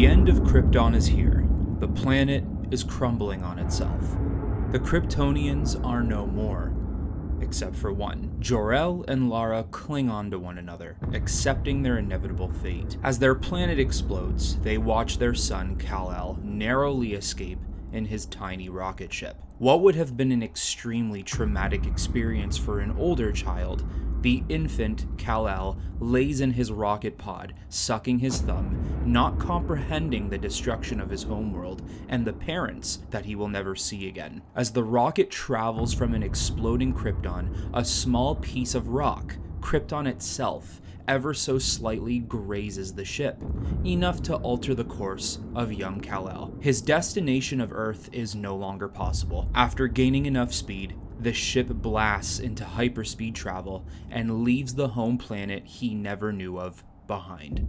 The end of Krypton is here. The planet is crumbling on itself. The Kryptonians are no more. Except for one. Jor-El and Lara cling on to one another, accepting their inevitable fate. As their planet explodes, they watch their son Kal-El narrowly escape in his tiny rocket ship. What would have been an extremely traumatic experience for an older child, the infant Kal-El lays in his rocket pod, sucking his thumb, not comprehending the destruction of his homeworld and the parents that he will never see again. As the rocket travels from an exploding Krypton, a small piece of rock, Krypton itself, ever so slightly grazes the ship, enough to alter the course of young Kal-El. His destination of Earth is no longer possible. After gaining enough speed, the ship blasts into hyperspeed travel and leaves the home planet he never knew of behind.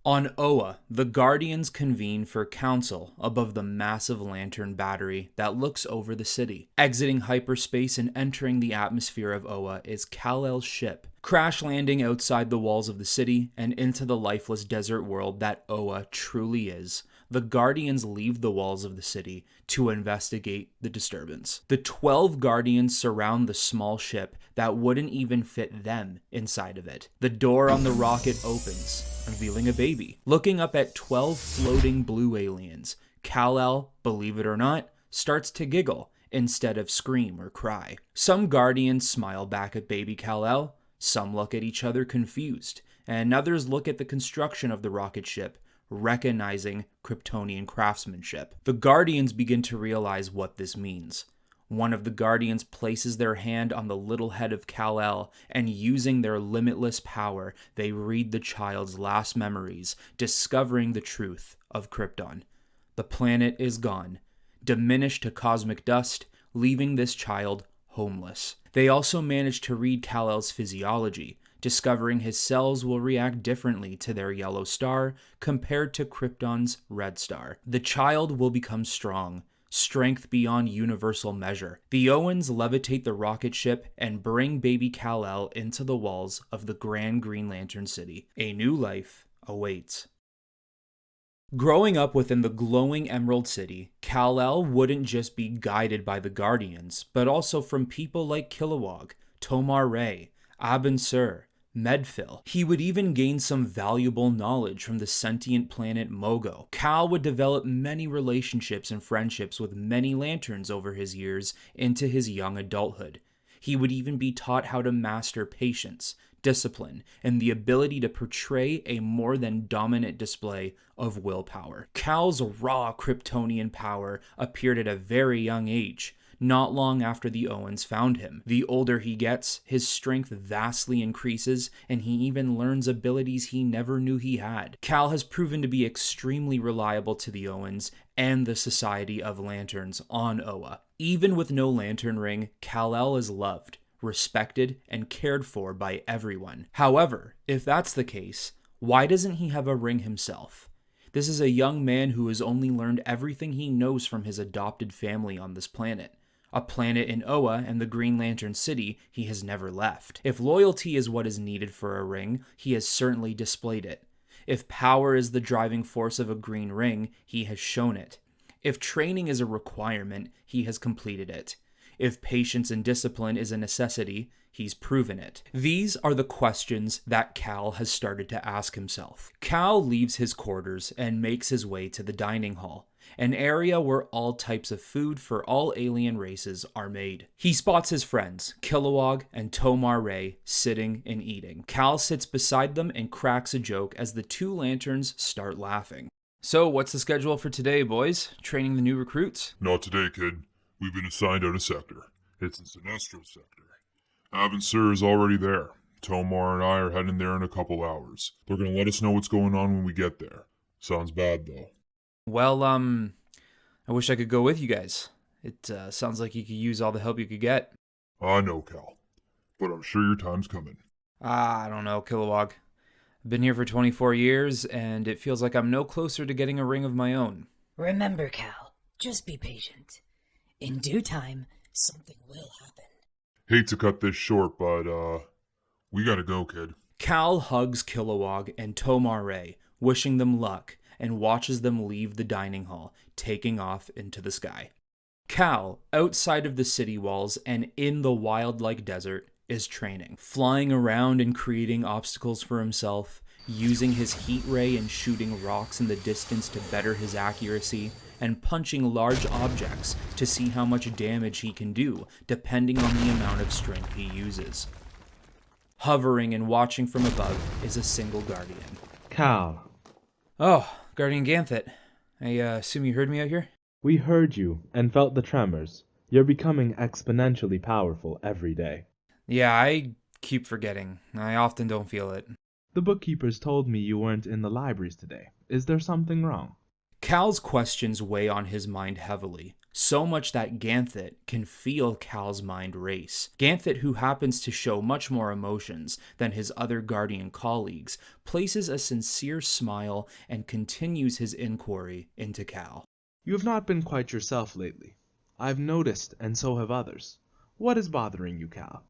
On Oa, the Guardians convene for council above the massive lantern battery that looks over the city. Exiting hyperspace and entering the atmosphere of Oa is Kal-El's ship, crash landing outside the walls of the city and into the lifeless desert world that Oa truly is. The Guardians leave the walls of the city to investigate the disturbance. The 12 Guardians surround the small ship that wouldn't even fit them inside of it. The door on the rocket opens, revealing a baby. Looking up at 12 floating blue aliens, Kal-El, believe it or not, starts to giggle instead of scream or cry. Some Guardians smile back at baby Kal-El, some look at each other confused, and others look at the construction of the rocket ship, recognizing Kryptonian craftsmanship. The Guardians begin to realize what this means. One of the Guardians places their hand on the little head of Kal-El, and using their limitless power, they read the child's last memories, discovering the truth of Krypton. The planet is gone, diminished to cosmic dust, leaving this child homeless. They also manage to read Kal-El's physiology, discovering his cells will react differently to their yellow star compared to Krypton's red star. The child will become strong, strength beyond universal measure. The Owens levitate the rocket ship and bring baby Kal-El into the walls of the Grand Green Lantern City. A new life awaits. Growing up within the glowing Emerald City, Kal-El wouldn't just be guided by the Guardians, but also from people like Kilowog, Tomar-Re, Abin Sur, Medphil. He would even gain some valuable knowledge from the sentient planet Mogo. Kal would develop many relationships and friendships with many lanterns over his years into his young adulthood. He would even be taught how to master patience, discipline, and the ability to portray a more than dominant display of willpower. Kal's raw Kryptonian power appeared at a very young age, not long after the Owens found him. The older he gets, his strength vastly increases, and he even learns abilities he never knew he had. Kal has proven to be extremely reliable to the Owens and the Society of Lanterns on Oa. Even with no lantern ring, Kal-El is loved, respected, and cared for by everyone. However, if that's the case, why doesn't he have a ring himself? This is a young man who has only learned everything he knows from his adopted family on this planet. A planet in Oa and the Green Lantern City he has never left. If loyalty is what is needed for a ring, he has certainly displayed it. If power is the driving force of a green ring, he has shown it. If training is a requirement, he has completed it. If patience and discipline is a necessity, he's proven it. These are the questions that Kal has started to ask himself. Kal leaves his quarters and makes his way to the dining hall, an area where all types of food for all alien races are made. He spots his friends, Kilowog and Tomar-Re, sitting and eating. Kal sits beside them and cracks a joke as the two lanterns start laughing. So, what's the schedule for today, boys? Training the new recruits? Not today, kid. We've been assigned out a sector. It's the Sinestro sector. Abin Sur is already there. Tomar and I are heading there in a couple hours. They're going to let us know what's going on when we get there. Sounds bad, though. Well, I wish I could go with you guys. It sounds like you could use all the help you could get. I know, Kal. But I'm sure your time's coming. I don't know, Kilowog. I've been here for 24 years, and it feels like I'm no closer to getting a ring of my own. Remember, Kal, just be patient. In due time, something will happen. Hate to cut this short, but, we gotta go, kid. Kal hugs Kilowog and Tomar-Ray, wishing them luck, and watches them leave the dining hall, taking off into the sky. Kal, outside of the city walls and in the wildlike desert, is training, flying around and creating obstacles for himself, using his heat ray and shooting rocks in the distance to better his accuracy, and punching large objects to see how much damage he can do, depending on the amount of strength he uses. Hovering and watching from above is a single Guardian. Kal, Oh, Guardian Ganthet. I assume you heard me out here? we heard you and felt the tremors. You're becoming exponentially powerful every day. Yeah, I keep forgetting. I often don't feel it. The bookkeepers told me you weren't in the libraries today. Is there something wrong? Kal's questions weigh on his mind heavily, so much that Ganthet can feel Kal's mind race. Ganthet, who happens to show much more emotions than his other Guardian colleagues, places a sincere smile and continues his inquiry into Kal. You have not been quite yourself lately. I've noticed, and so have others. What is bothering you, Kal?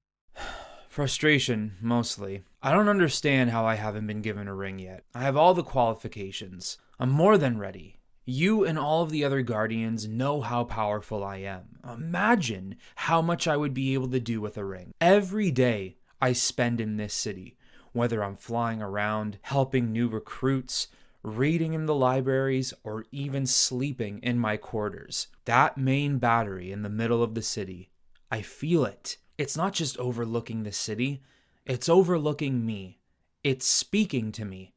Frustration, mostly. I don't understand how I haven't been given a ring yet. I have all the qualifications. I'm more than ready. You and all of the other Guardians know how powerful I am. Imagine how much I would be able to do with a ring. Every day I spend in this city, whether I'm flying around, helping new recruits, reading in the libraries, or even sleeping in my quarters. That main battery in the middle of the city, I feel it. It's not just overlooking the city, it's overlooking me. It's speaking to me.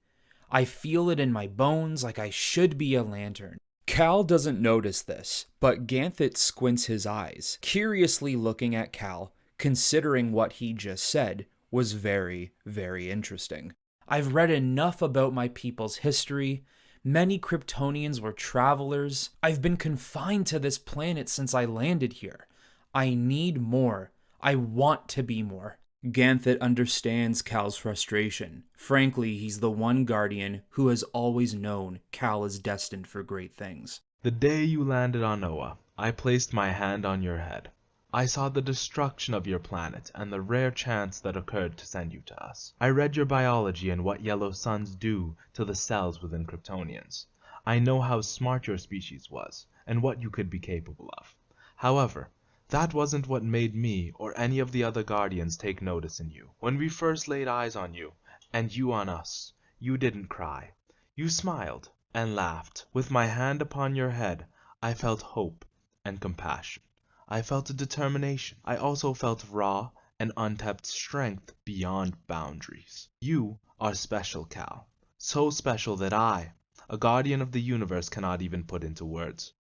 I feel it in my bones like I should be a lantern. Kal doesn't notice this, but Ganthet squints his eyes, curiously looking at Kal, considering what he just said was very, very interesting. I've read enough about my people's history. Many Kryptonians were travelers. I've been confined to this planet since I landed here. I need more. I want to be more. Ganthet understands Kal's frustration. Frankly, he's the one Guardian who has always known Kal is destined for great things. The day you landed on Oa, I placed my hand on your head. I saw the destruction of your planet and the rare chance that occurred to send you to us. I read your biology and what yellow suns do to the cells within Kryptonians. I know how smart your species was and what you could be capable of. However, that wasn't what made me or any of the other Guardians take notice in you. When we first laid eyes on you, and you on us, you didn't cry. You smiled and laughed. With my hand upon your head, I felt hope and compassion. I felt a determination. I also felt raw and untapped strength beyond boundaries. You are special, Kal. So special that I, a Guardian of the universe, cannot even put into words.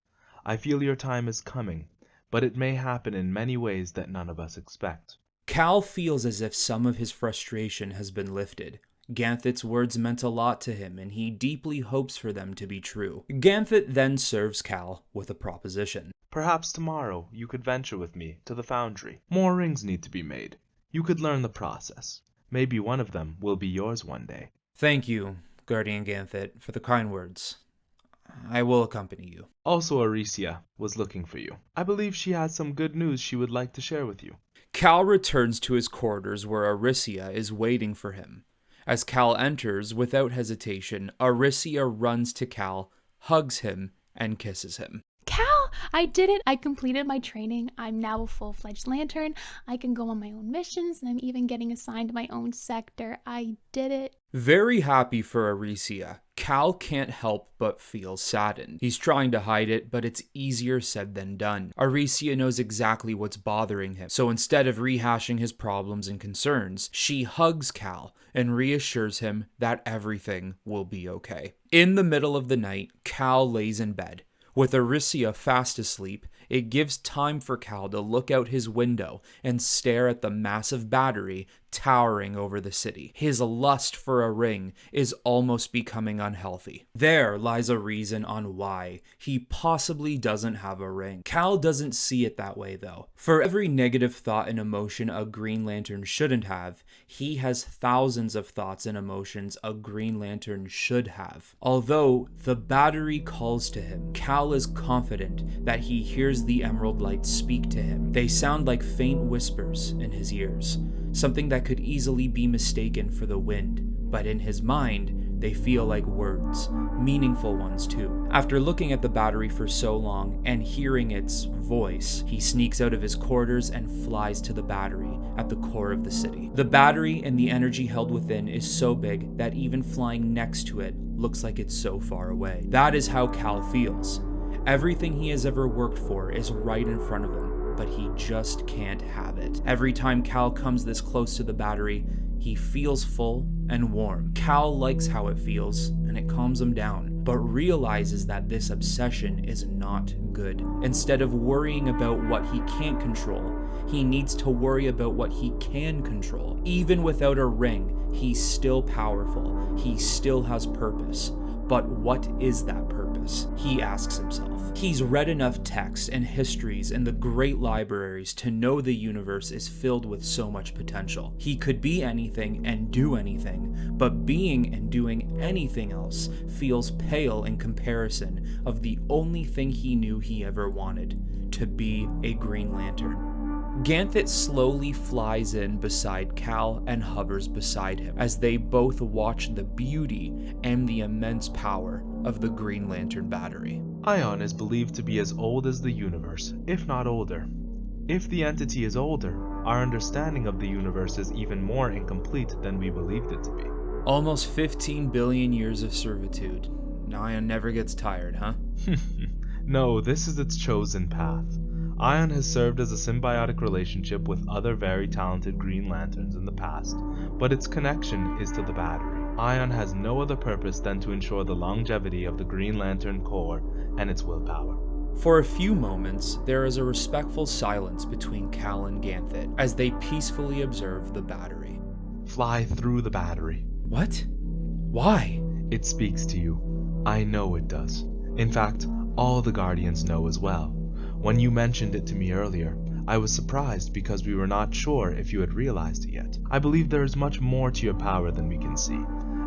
I feel your time is coming, but it may happen in many ways that none of us expect. Kal feels as if some of his frustration has been lifted. Ganthet's words meant a lot to him, and he deeply hopes for them to be true. Ganthet then serves Kal with a proposition. Perhaps tomorrow you could venture with me to the foundry. More rings need to be made. You could learn the process. Maybe one of them will be yours one day. Thank you, Guardian Ganthet, for the kind words. I will accompany you. Also, Aricia was looking for you. I believe she has some good news she would like to share with you. Kal returns to his quarters where Aricia is waiting for him. As Kal enters, without hesitation, Aricia runs to Kal, hugs him, and kisses him. Kal, I did it. I completed my training. I'm now a full-fledged lantern. I can go on my own missions, and I'm even getting assigned my own sector. I did it. Very happy for Aricia, Kal can't help but feel saddened. He's trying to hide it, but it's easier said than done. Aricia knows exactly what's bothering him, so instead of rehashing his problems and concerns, she hugs Kal and reassures him that everything will be okay. In the middle of the night, Kal lays in bed. With Aricia fast asleep, it gives time for Kal to look out his window and stare at the massive battery towering over the city. His lust for a ring is almost becoming unhealthy. There lies a reason on why he possibly doesn't have a ring. Kal doesn't see it that way though. For every negative thought and emotion a Green Lantern shouldn't have, he has thousands of thoughts and emotions a Green Lantern should have. Although the battery calls to him, Kal is confident that he hears the emerald light speak to him. They sound like faint whispers in his ears. something that could easily be mistaken for the wind, but in his mind, they feel like words, meaningful ones too. After looking at the battery for so long and hearing its voice, he sneaks out of his quarters and flies to the battery at the core of the city. The battery and the energy held within is so big that even flying next to it looks like it's so far away. That is how Kal feels. Everything he has ever worked for is right in front of him, but he just can't have it. Every time Kal comes this close to the battery, he feels full and warm. Kal likes how it feels, and it calms him down, but realizes that this obsession is not good. Instead of worrying about what he can't control, he needs to worry about what he can control. Even without a ring, he's still powerful. He still has purpose. But what is that purpose? He asks himself. He's read enough texts and histories in the great libraries to know the universe is filled with so much potential. He could be anything and do anything, but being and doing anything else feels pale in comparison of the only thing he knew he ever wanted, to be a Green Lantern. Ganthet slowly flies in beside Kal and hovers beside him as they both watch the beauty and the immense power of the Green Lantern battery. Ion is believed to be as old as the universe, if not older. If the entity is older, our understanding of the universe is even more incomplete than we believed it to be. Almost 15 billion years of servitude. Ion never gets tired, huh? No, this is its chosen path. Ion has served as a symbiotic relationship with other very talented Green Lanterns in the past, but its connection is to the battery. Ion has no other purpose than to ensure the longevity of the Green Lantern core and its willpower. For a few moments, there is a respectful silence between Kal and Ganthet as they peacefully observe the battery. Fly through the battery. What? Why? It speaks to you. I know it does. In fact, all the Guardians know as well. When you mentioned it to me earlier, I was surprised because we were not sure if you had realized it yet. I believe there is much more to your power than we can see.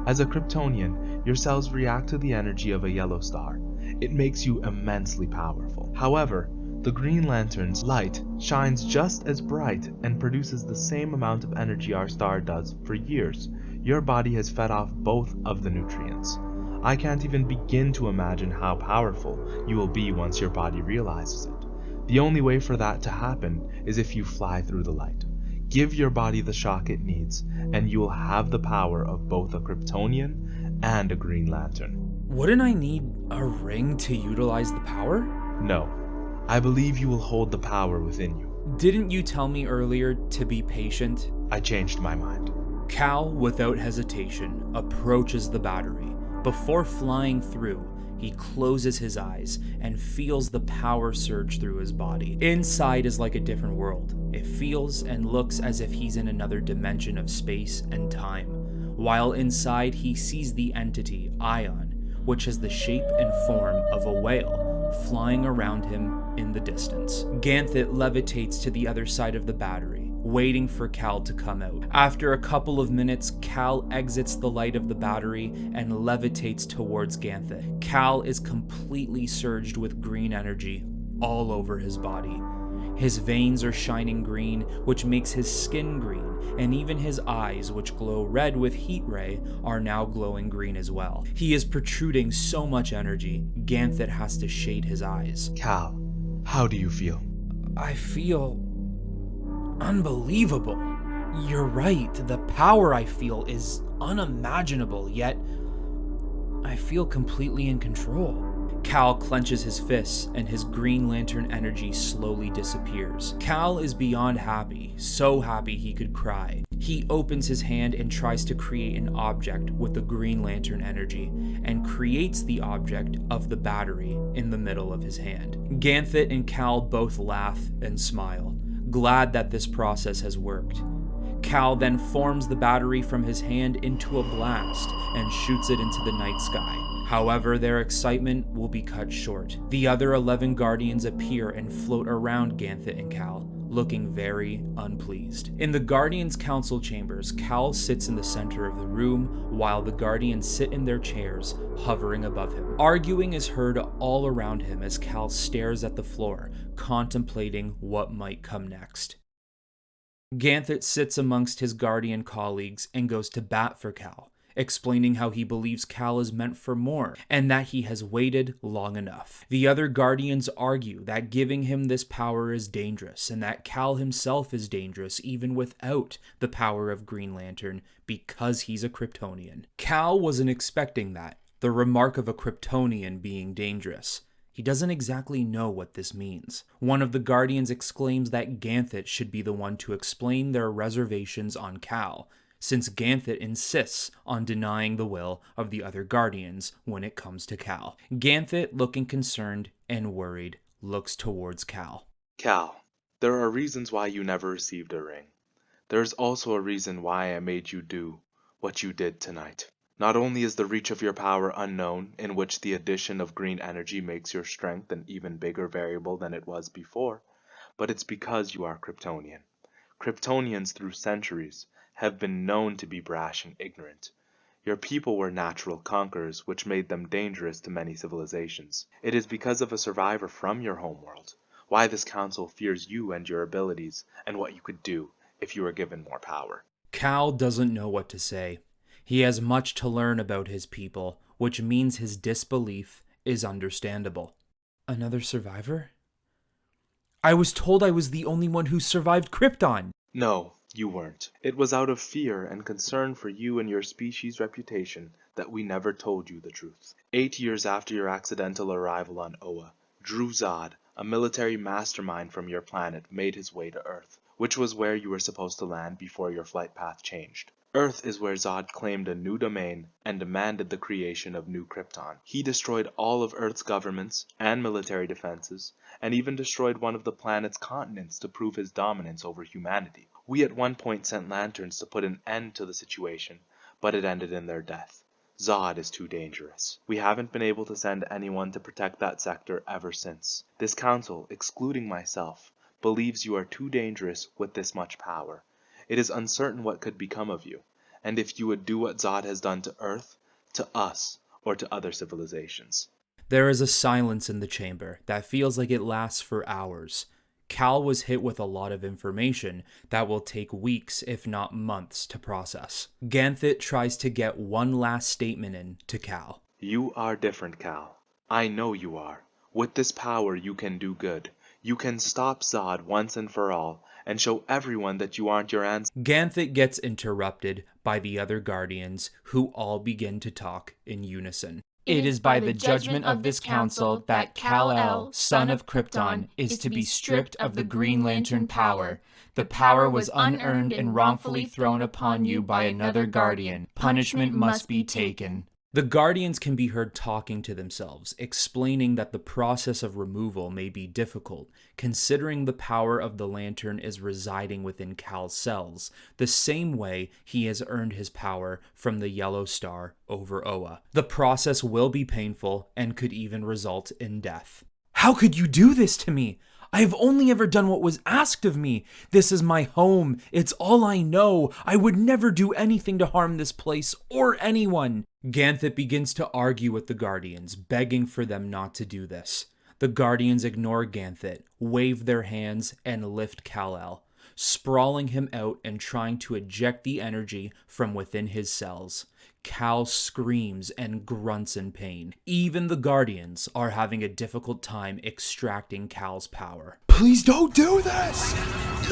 As a Kryptonian, your cells react to the energy of a yellow star. It makes you immensely powerful. However, the Green Lantern's light shines just as bright and produces the same amount of energy our star does for years. Your body has fed off both of the nutrients. I can't even begin to imagine how powerful you will be once your body realizes it. The only way for that to happen is if you fly through the light. Give your body the shock it needs, and you will have the power of both a Kryptonian and a Green Lantern. Wouldn't I need a ring to utilize the power? No, I believe you will hold the power within you. Didn't you tell me earlier to be patient? I changed my mind. Kal, without hesitation, approaches the battery. Before flying through, he closes his eyes and feels the power surge through his body. Inside is like a different world. It feels and looks as if he's in another dimension of space and time. While inside, he sees the entity, Ion, which has the shape and form of a whale, flying around him in the distance. Ganthet levitates to the other side of the battery, waiting for Kal to come out. After a couple of minutes, Kal exits the light of the battery and levitates towards Ganthet. Kal is completely surged with green energy all over his body. His veins are shining green, which makes his skin green, and even his eyes, which glow red with heat ray, are now glowing green as well. He is protruding so much energy, Ganthet has to shade his eyes. Kal, how do you feel? I feel unbelievable. You're right, the power I feel is unimaginable, yet I feel completely in control. Kal clenches his fists and his Green Lantern energy slowly disappears. Kal is beyond happy, so happy he could cry. He opens his hand and tries to create an object with the Green Lantern energy, and creates the object of the battery in the middle of his hand. Ganthet and Kal both laugh and smile, glad that this process has worked. Kal then forms the battery from his hand into a blast and shoots it into the night sky. However, their excitement will be cut short. The other 11 Guardians appear and float around Ganthet and Kal, looking very unpleased. In the Guardians' council chambers, Kal sits in the center of the room, while the Guardians sit in their chairs, hovering above him. Arguing is heard all around him as Kal stares at the floor, contemplating what might come next. Ganthet sits amongst his Guardian colleagues and goes to bat for Kal, explaining how he believes Kal is meant for more, and that he has waited long enough. The other Guardians argue that giving him this power is dangerous, and that Kal himself is dangerous even without the power of Green Lantern because he's a Kryptonian. Kal wasn't expecting that, the remark of a Kryptonian being dangerous. He doesn't exactly know what this means. One of the Guardians exclaims that Ganthet should be the one to explain their reservations on Kal, since Ganthet insists on denying the will of the other Guardians when it comes to Kal. Ganthet, looking concerned and worried, looks towards Kal. Kal, there are reasons why you never received a ring. There is also a reason why I made you do what you did tonight. Not only is the reach of your power unknown, in which the addition of green energy makes your strength an even bigger variable than it was before, but it's because you are Kryptonian. Kryptonians through centuries have been known to be brash and ignorant. Your people were natural conquerors, which made them dangerous to many civilizations. It is because of a survivor from your homeworld why this council fears you and your abilities and what you could do if you were given more power. Kal doesn't know what to say. He has much to learn about his people, which means his disbelief is understandable. Another survivor? I was told I was the only one who survived Krypton. No, you weren't. It was out of fear and concern for you and your species' reputation that we never told you the truth. 8 years after your accidental arrival on Oa, Drew Zod, a military mastermind from your planet, made his way to Earth, which was where you were supposed to land before your flight path changed. Earth is where Zod claimed a new domain and demanded the creation of New Krypton. He destroyed all of Earth's governments and military defenses, and even destroyed one of the planet's continents to prove his dominance over humanity. We at one point sent lanterns to put an end to the situation, but it ended in their death. Zod is too dangerous. We haven't been able to send anyone to protect that sector ever since. This council, excluding myself, believes you are too dangerous with this much power. It is uncertain what could become of you, and if you would do what Zod has done to Earth, to us, or to other civilizations. There is a silence in the chamber that feels like it lasts for hours. Kal was hit with a lot of information that will take weeks, if not months, to process. Ganthet tries to get one last statement in to Kal. You are different, Kal. I know you are. With this power you can do good. You can stop Zod once and for all, and show everyone that you aren't your ancestors. Ganthet gets interrupted by the other Guardians, who all begin to talk in unison. It is by the judgment of this council that Kal-El, son of Krypton, is to be stripped of the Green Lantern power. The power was unearned and wrongfully thrown upon you by another Guardian. Punishment must be taken. The Guardians can be heard talking to themselves, explaining that the process of removal may be difficult, considering the power of the Lantern is residing within Kal's cells, the same way he has earned his power from the Yellow Star over Oa. The process will be painful and could even result in death. How could you do this to me? I have only ever done what was asked of me. This is my home. It's all I know. I would never do anything to harm this place or anyone. Ganthet begins to argue with the Guardians, begging for them not to do this. The Guardians ignore Ganthet, wave their hands, and lift Kal-El, sprawling him out and trying to eject the energy from within his cells. Kal screams and grunts in pain. Even the Guardians are having a difficult time extracting Kal's power. Please don't do this!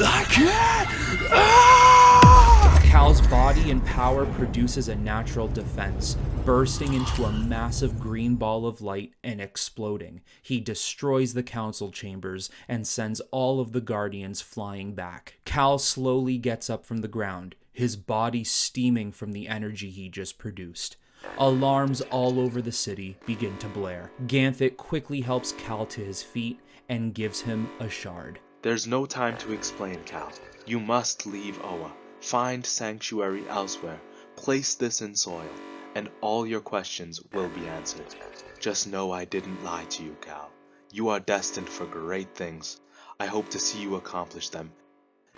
I can't! Ah! Kal's body and power produces a natural defense, bursting into a massive green ball of light and exploding. He destroys the council chambers and sends all of the Guardians flying back. Kal slowly gets up from the ground, his body steaming from the energy he just produced. Alarms all over the city begin to blare. Ganthet quickly helps Kal to his feet and gives him a shard. There's no time to explain, Kal. You must leave Oa. Find sanctuary elsewhere. Place this in soil, and all your questions will be answered. Just know I didn't lie to you, Kal. You are destined for great things. I hope to see you accomplish them.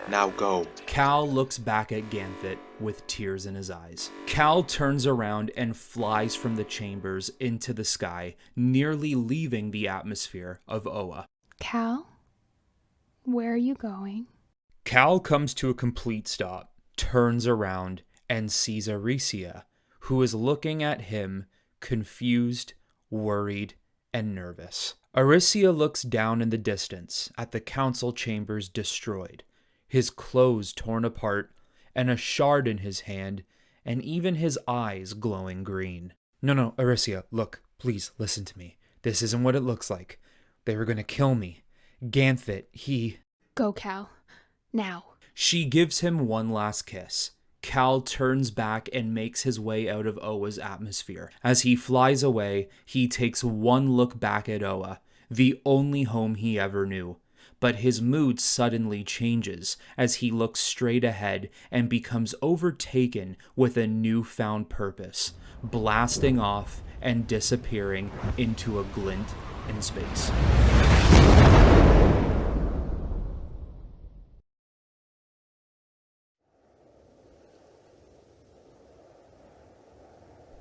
Now go. Kal looks back at Ganthet with tears in his eyes. Kal turns around and flies from the chambers into the sky, nearly leaving the atmosphere of Oa. Kal, where are you going? Cal comes to a complete stop, turns around, and sees Aricia, who is looking at him, confused, worried, and nervous. Aricia looks down in the distance at the council chambers destroyed, his clothes torn apart, and a shard in his hand, and even his eyes glowing green. No, Aricia, look, please listen to me. This isn't what it looks like. They were gonna kill me. Ganthit, he... Go, Cal. Now. She gives him one last kiss. Cal turns back and makes his way out of Oa's atmosphere. As he flies away, he takes one look back at Oa, the only home he ever knew. But his mood suddenly changes as he looks straight ahead and becomes overtaken with a newfound purpose, blasting off and disappearing into a glint in space.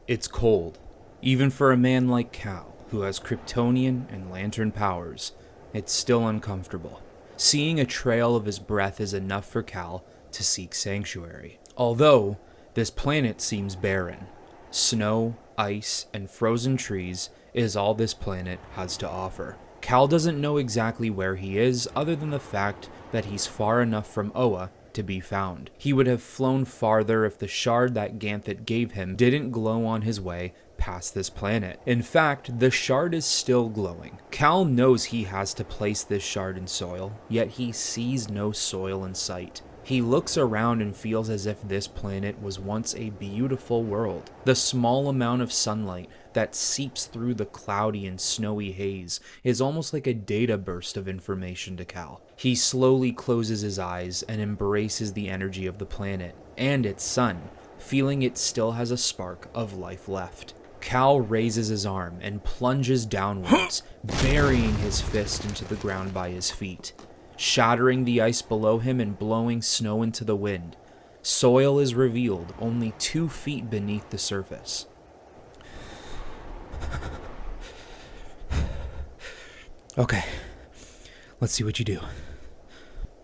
It's cold, even for a man like Cal, who has Kryptonian and Lantern powers. It's still uncomfortable. Seeing a trail of his breath is enough for Cal to seek sanctuary. Although, this planet seems barren. Snow, ice, and frozen trees is all this planet has to offer. Cal doesn't know exactly where he is, other than the fact that he's far enough from Oa to be found. He would have flown farther if the shard that Ganthit gave him didn't glow on his way past this planet. In fact, the shard is still glowing. Cal knows he has to place this shard in soil, yet he sees no soil in sight. He looks around and feels as if this planet was once a beautiful world. The small amount of sunlight that seeps through the cloudy and snowy haze is almost like a data burst of information to Cal. He slowly closes his eyes and embraces the energy of the planet and its sun, feeling it still has a spark of life left. Cal raises his arm and plunges downwards, burying his fist into the ground by his feet, shattering the ice below him and blowing snow into the wind. Soil is revealed only 2 feet beneath the surface. Okay, let's see what you do.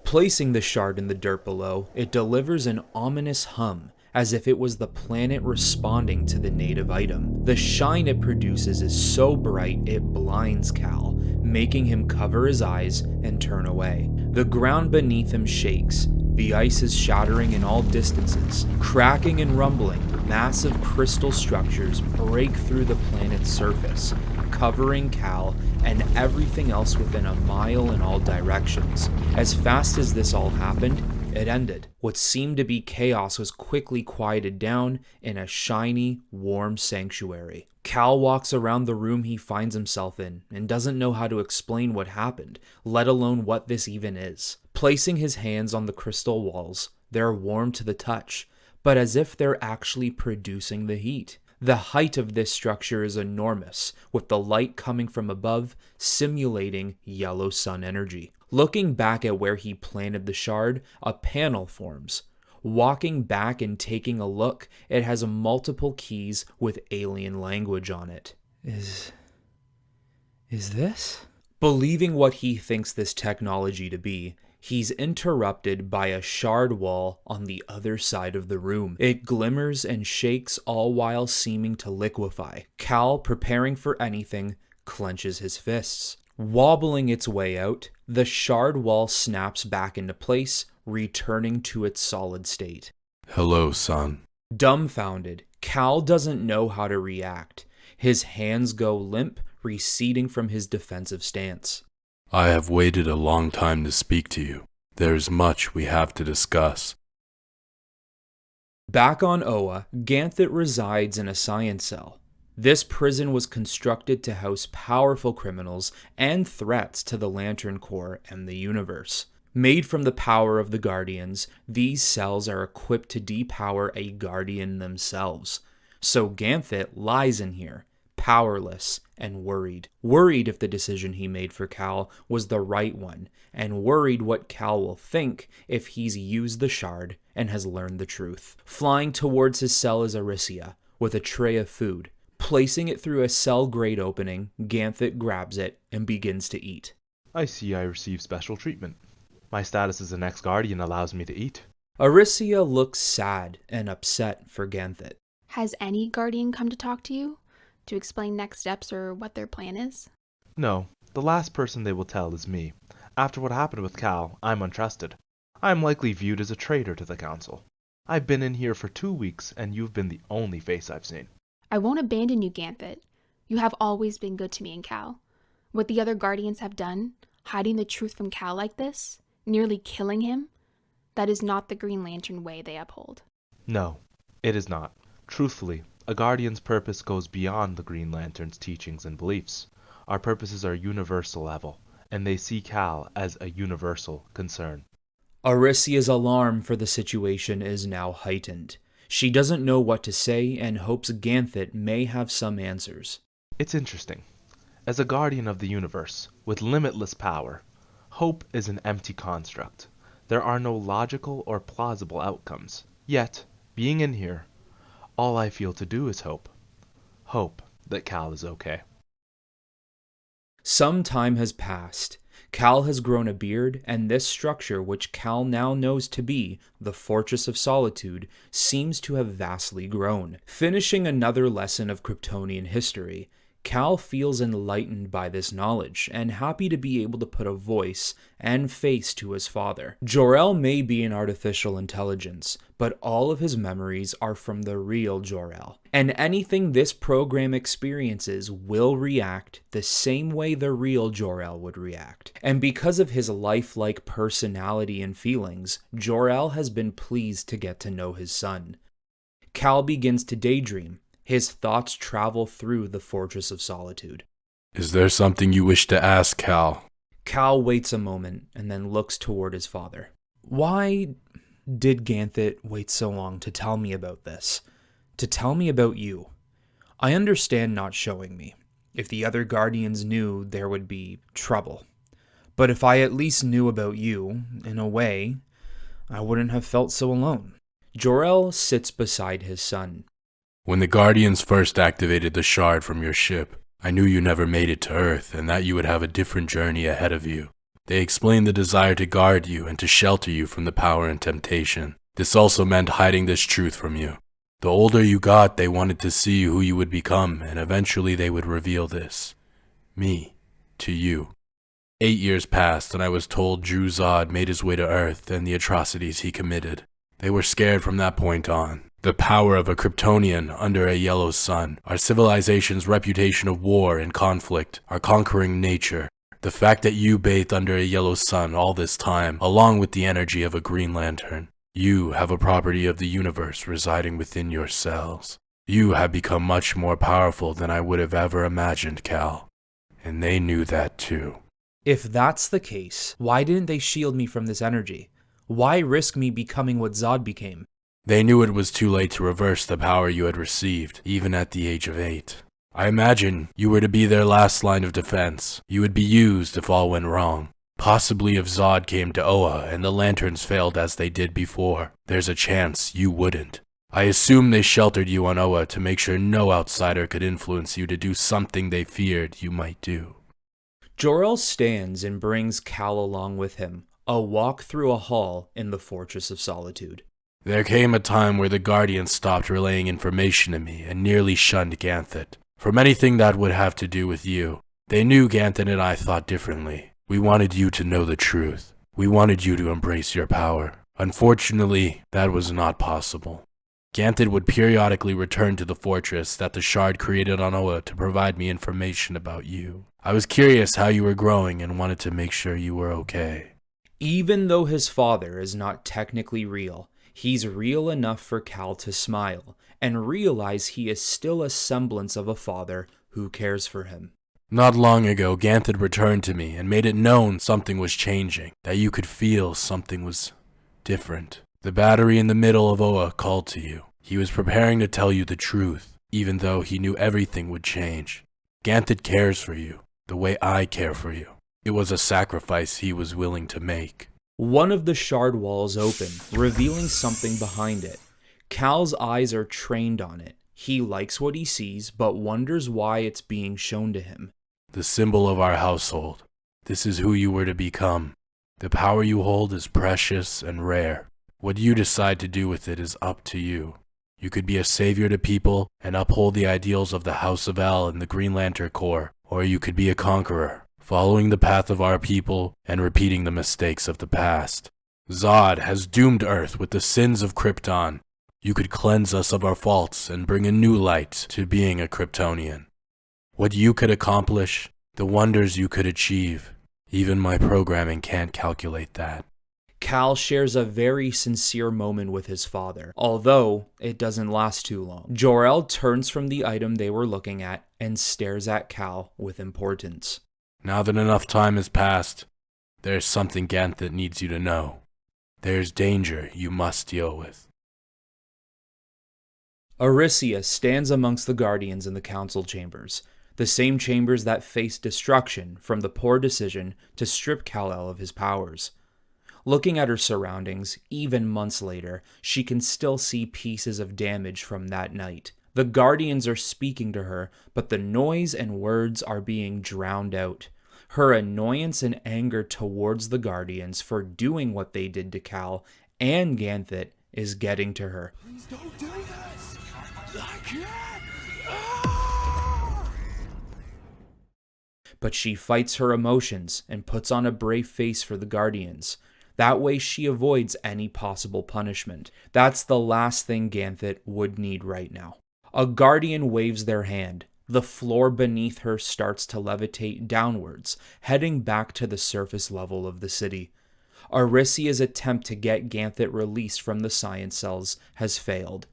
Placing the shard in the dirt below, it delivers an ominous hum, as if it was the planet responding to the native item. The shine it produces is so bright it blinds Cal, making him cover his eyes and turn away. The ground beneath him shakes. The ice is shattering in all distances. Cracking and rumbling, massive crystal structures break through the planet's surface, covering Cal and everything else within a mile in all directions. As fast as this all happened, it ended. What seemed to be chaos was quickly quieted down in a shiny, warm sanctuary. Cal walks around the room he finds himself in and doesn't know how to explain what happened, let alone what this even is. Placing his hands on the crystal walls, they're warm to the touch, but as if they're actually producing the heat. The height of this structure is enormous, with the light coming from above, simulating yellow sun energy. Looking back at where he planted the shard, a panel forms. Walking back and taking a look, it has multiple keys with alien language on it. Is this? Believing what he thinks this technology to be, he's interrupted by a shard wall on the other side of the room. It glimmers and shakes, all while seeming to liquefy. Cal, preparing for anything, clenches his fists. Wobbling its way out, the shard wall snaps back into place, returning to its solid state. Hello, son. Dumbfounded, Cal doesn't know how to react. His hands go limp, receding from his defensive stance. I have waited a long time to speak to you. There's much we have to discuss. Back on Oa, Ganthit resides in a science cell. This prison was constructed to house powerful criminals and threats to the Lantern Corps and the universe. Made from the power of the Guardians, these cells are equipped to depower a Guardian themselves. So Ganthit lies in here, powerless and worried. Worried if the decision he made for Cal was the right one, and worried what Cal will think if he's used the shard and has learned the truth. Flying towards his cell is Aricia, with a tray of food. Placing it through a cell grate opening, Ganthit grabs it and begins to eat. I see I receive special treatment. My status as an ex-guardian allows me to eat. Aricia looks sad and upset for Ganthet. Has any guardian come to talk to you? To explain next steps or what their plan is? No, the last person they will tell is me. After what happened with Cal, I'm untrusted. I am likely viewed as a traitor to the council. I've been in here for 2 weeks, and you've been the only face I've seen. I won't abandon you, Ganthet. You have always been good to me and Cal. What the other guardians have done, hiding the truth from Cal like this, nearly killing him, that is not the Green Lantern way they uphold. No, it is not. Truthfully, a guardian's purpose goes beyond the Green Lantern's teachings and beliefs. Our purposes are universal level, and they see Cal as a universal concern. Aricia's alarm for the situation is now heightened. She doesn't know what to say and hopes Ganthet may have some answers. It's interesting. As a guardian of the universe, with limitless power, hope is an empty construct. There are no logical or plausible outcomes. Yet, being in here, all I feel to do is hope. Hope that Cal is okay. Some time has passed. Cal has grown a beard, and this structure, which Cal now knows to be the Fortress of Solitude, seems to have vastly grown. Finishing another lesson of Kryptonian history, Cal feels enlightened by this knowledge and happy to be able to put a voice and face to his father. Jor-El may be an artificial intelligence, but all of his memories are from the real Jor-El. And anything this program experiences will react the same way the real Jor-El would react. And because of his lifelike personality and feelings, Jor-El has been pleased to get to know his son. Cal begins to daydream. His thoughts travel through the Fortress of Solitude. Is there something you wish to ask, Cal? Cal waits a moment and then looks toward his father. Why did Ganthet wait so long to tell me about this? To tell me about you? I understand not showing me. If the other guardians knew, there would be trouble. But if I at least knew about you, in a way, I wouldn't have felt so alone. Jor-El sits beside his son. When the Guardians first activated the shard from your ship, I knew you never made it to Earth and that you would have a different journey ahead of you. They explained the desire to guard you and to shelter you from the power and temptation. This also meant hiding this truth from you. The older you got, they wanted to see who you would become, and eventually they would reveal this. Me. To you. 8 years passed, and I was told Zod made his way to Earth and the atrocities he committed. They were scared from that point on. The power of a Kryptonian under a yellow sun, our civilization's reputation of war and conflict, our conquering nature, the fact that you bathed under a yellow sun all this time, along with the energy of a Green Lantern. You have a property of the universe residing within your cells. You have become much more powerful than I would have ever imagined, Cal. And they knew that too. If that's the case, why didn't they shield me from this energy? Why risk me becoming what Zod became? They knew it was too late to reverse the power you had received, even at the age of 8. I imagine you were to be their last line of defense. You would be used if all went wrong. Possibly if Zod came to Oa and the Lanterns failed as they did before, there's a chance you wouldn't. I assume they sheltered you on Oa to make sure no outsider could influence you to do something they feared you might do. Jor-El stands and brings Cal along with him, a walk through a hall in the Fortress of Solitude. There came a time where the Guardians stopped relaying information to me and nearly shunned Ganthet. From anything that would have to do with you. They knew Ganthet and I thought differently. We wanted you to know the truth. We wanted you to embrace your power. Unfortunately, that was not possible. Ganthet would periodically return to the fortress that the Shard created on Oa to provide me information about you. I was curious how you were growing and wanted to make sure you were okay. Even though his father is not technically real, he's real enough for Cal to smile and realize he is still a semblance of a father who cares for him. Not long ago, Ganthet returned to me and made it known something was changing, that you could feel something was different. The battery in the middle of Oa called to you. He was preparing to tell you the truth, even though he knew everything would change. Ganthet cares for you, the way I care for you. It was a sacrifice he was willing to make. One of the shard walls open, revealing something behind it. Cal's eyes are trained on it. He likes what he sees, but wonders why it's being shown to him. The symbol of our household. This is who you were to become. The power you hold is precious and rare. What you decide to do with it is up to you. You could be a savior to people and uphold the ideals of the House of El and the Green Lantern Corps, or you could be a conqueror, following the path of our people and repeating the mistakes of the past. Zod has doomed Earth with the sins of Krypton. You could cleanse us of our faults and bring a new light to being a Kryptonian. What you could accomplish, the wonders you could achieve, even my programming can't calculate that. Kal shares a very sincere moment with his father, although it doesn't last too long. Jor-El turns from the item they were looking at and stares at Kal with importance. Now that enough time has passed, there's something Ganthet needs you to know. There's danger you must deal with. Arisia stands amongst the Guardians in the council chambers, the same chambers that faced destruction from the poor decision to strip Kal-El of his powers. Looking at her surroundings, even months later, she can still see pieces of damage from that night. The Guardians are speaking to her, but the noise and words are being drowned out. Her annoyance and anger towards the Guardians for doing what they did to Kal and Ganthet is getting to her. Please don't do this! I can't! Ah! But she fights her emotions and puts on a brave face for the Guardians. That way she avoids any possible punishment. That's the last thing Ganthet would need right now. A Guardian waves their hand. The floor beneath her starts to levitate downwards, heading back to the surface level of the city. Arisia's attempt to get Ganthet released from the science cells has failed.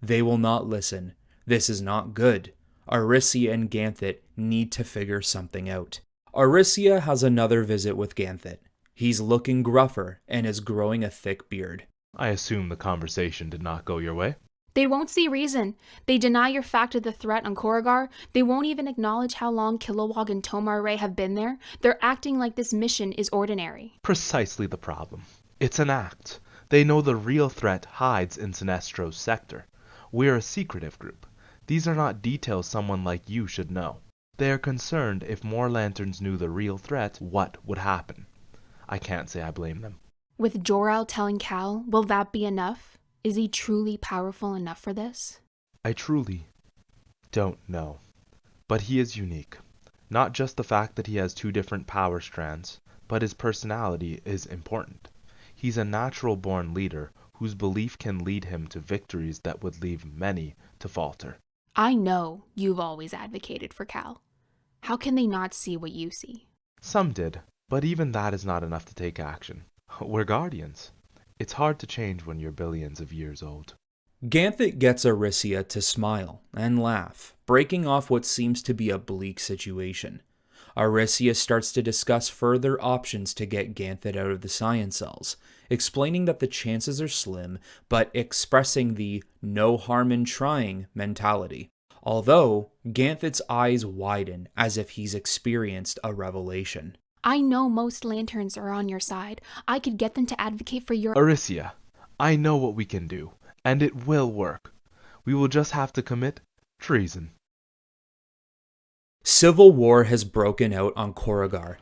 They will not listen. This is not good. Arisia and Ganthet need to figure something out. Arisia has another visit with Ganthet. He's looking gruffer and is growing a thick beard. I assume the conversation did not go your way. They won't see reason. They deny your fact of the threat on Korugar. They won't even acknowledge how long Kilowog and Tomar-Ray have been there. They're acting like this mission is ordinary. Precisely the problem. It's an act. They know the real threat hides in Sinestro's sector. We're a secretive group. These are not details someone like you should know. They are concerned if more Lanterns knew the real threat, what would happen. I can't say I blame them. With Jor-El telling Kal, will that be enough? Is he truly powerful enough for this? I truly don't know. But he is unique. Not just the fact that he has two different power strands, but his personality is important. He's a natural-born leader whose belief can lead him to victories that would leave many to falter. I know you've always advocated for Kal. How can they not see what you see? Some did, but even that is not enough to take action. We're Guardians. It's hard to change when you're billions of years old. Ganthet gets Arisia to smile and laugh, breaking off what seems to be a bleak situation. Arisia starts to discuss further options to get Ganthet out of the science cells, explaining that the chances are slim, but expressing the no harm in trying mentality. Although, Ganthet's eyes widen as if he's experienced a revelation. I know most Lanterns are on your side. I could get them to advocate for your— Arisia, I know what we can do, and it will work. We will just have to commit treason. Civil war has broken out on Korugar.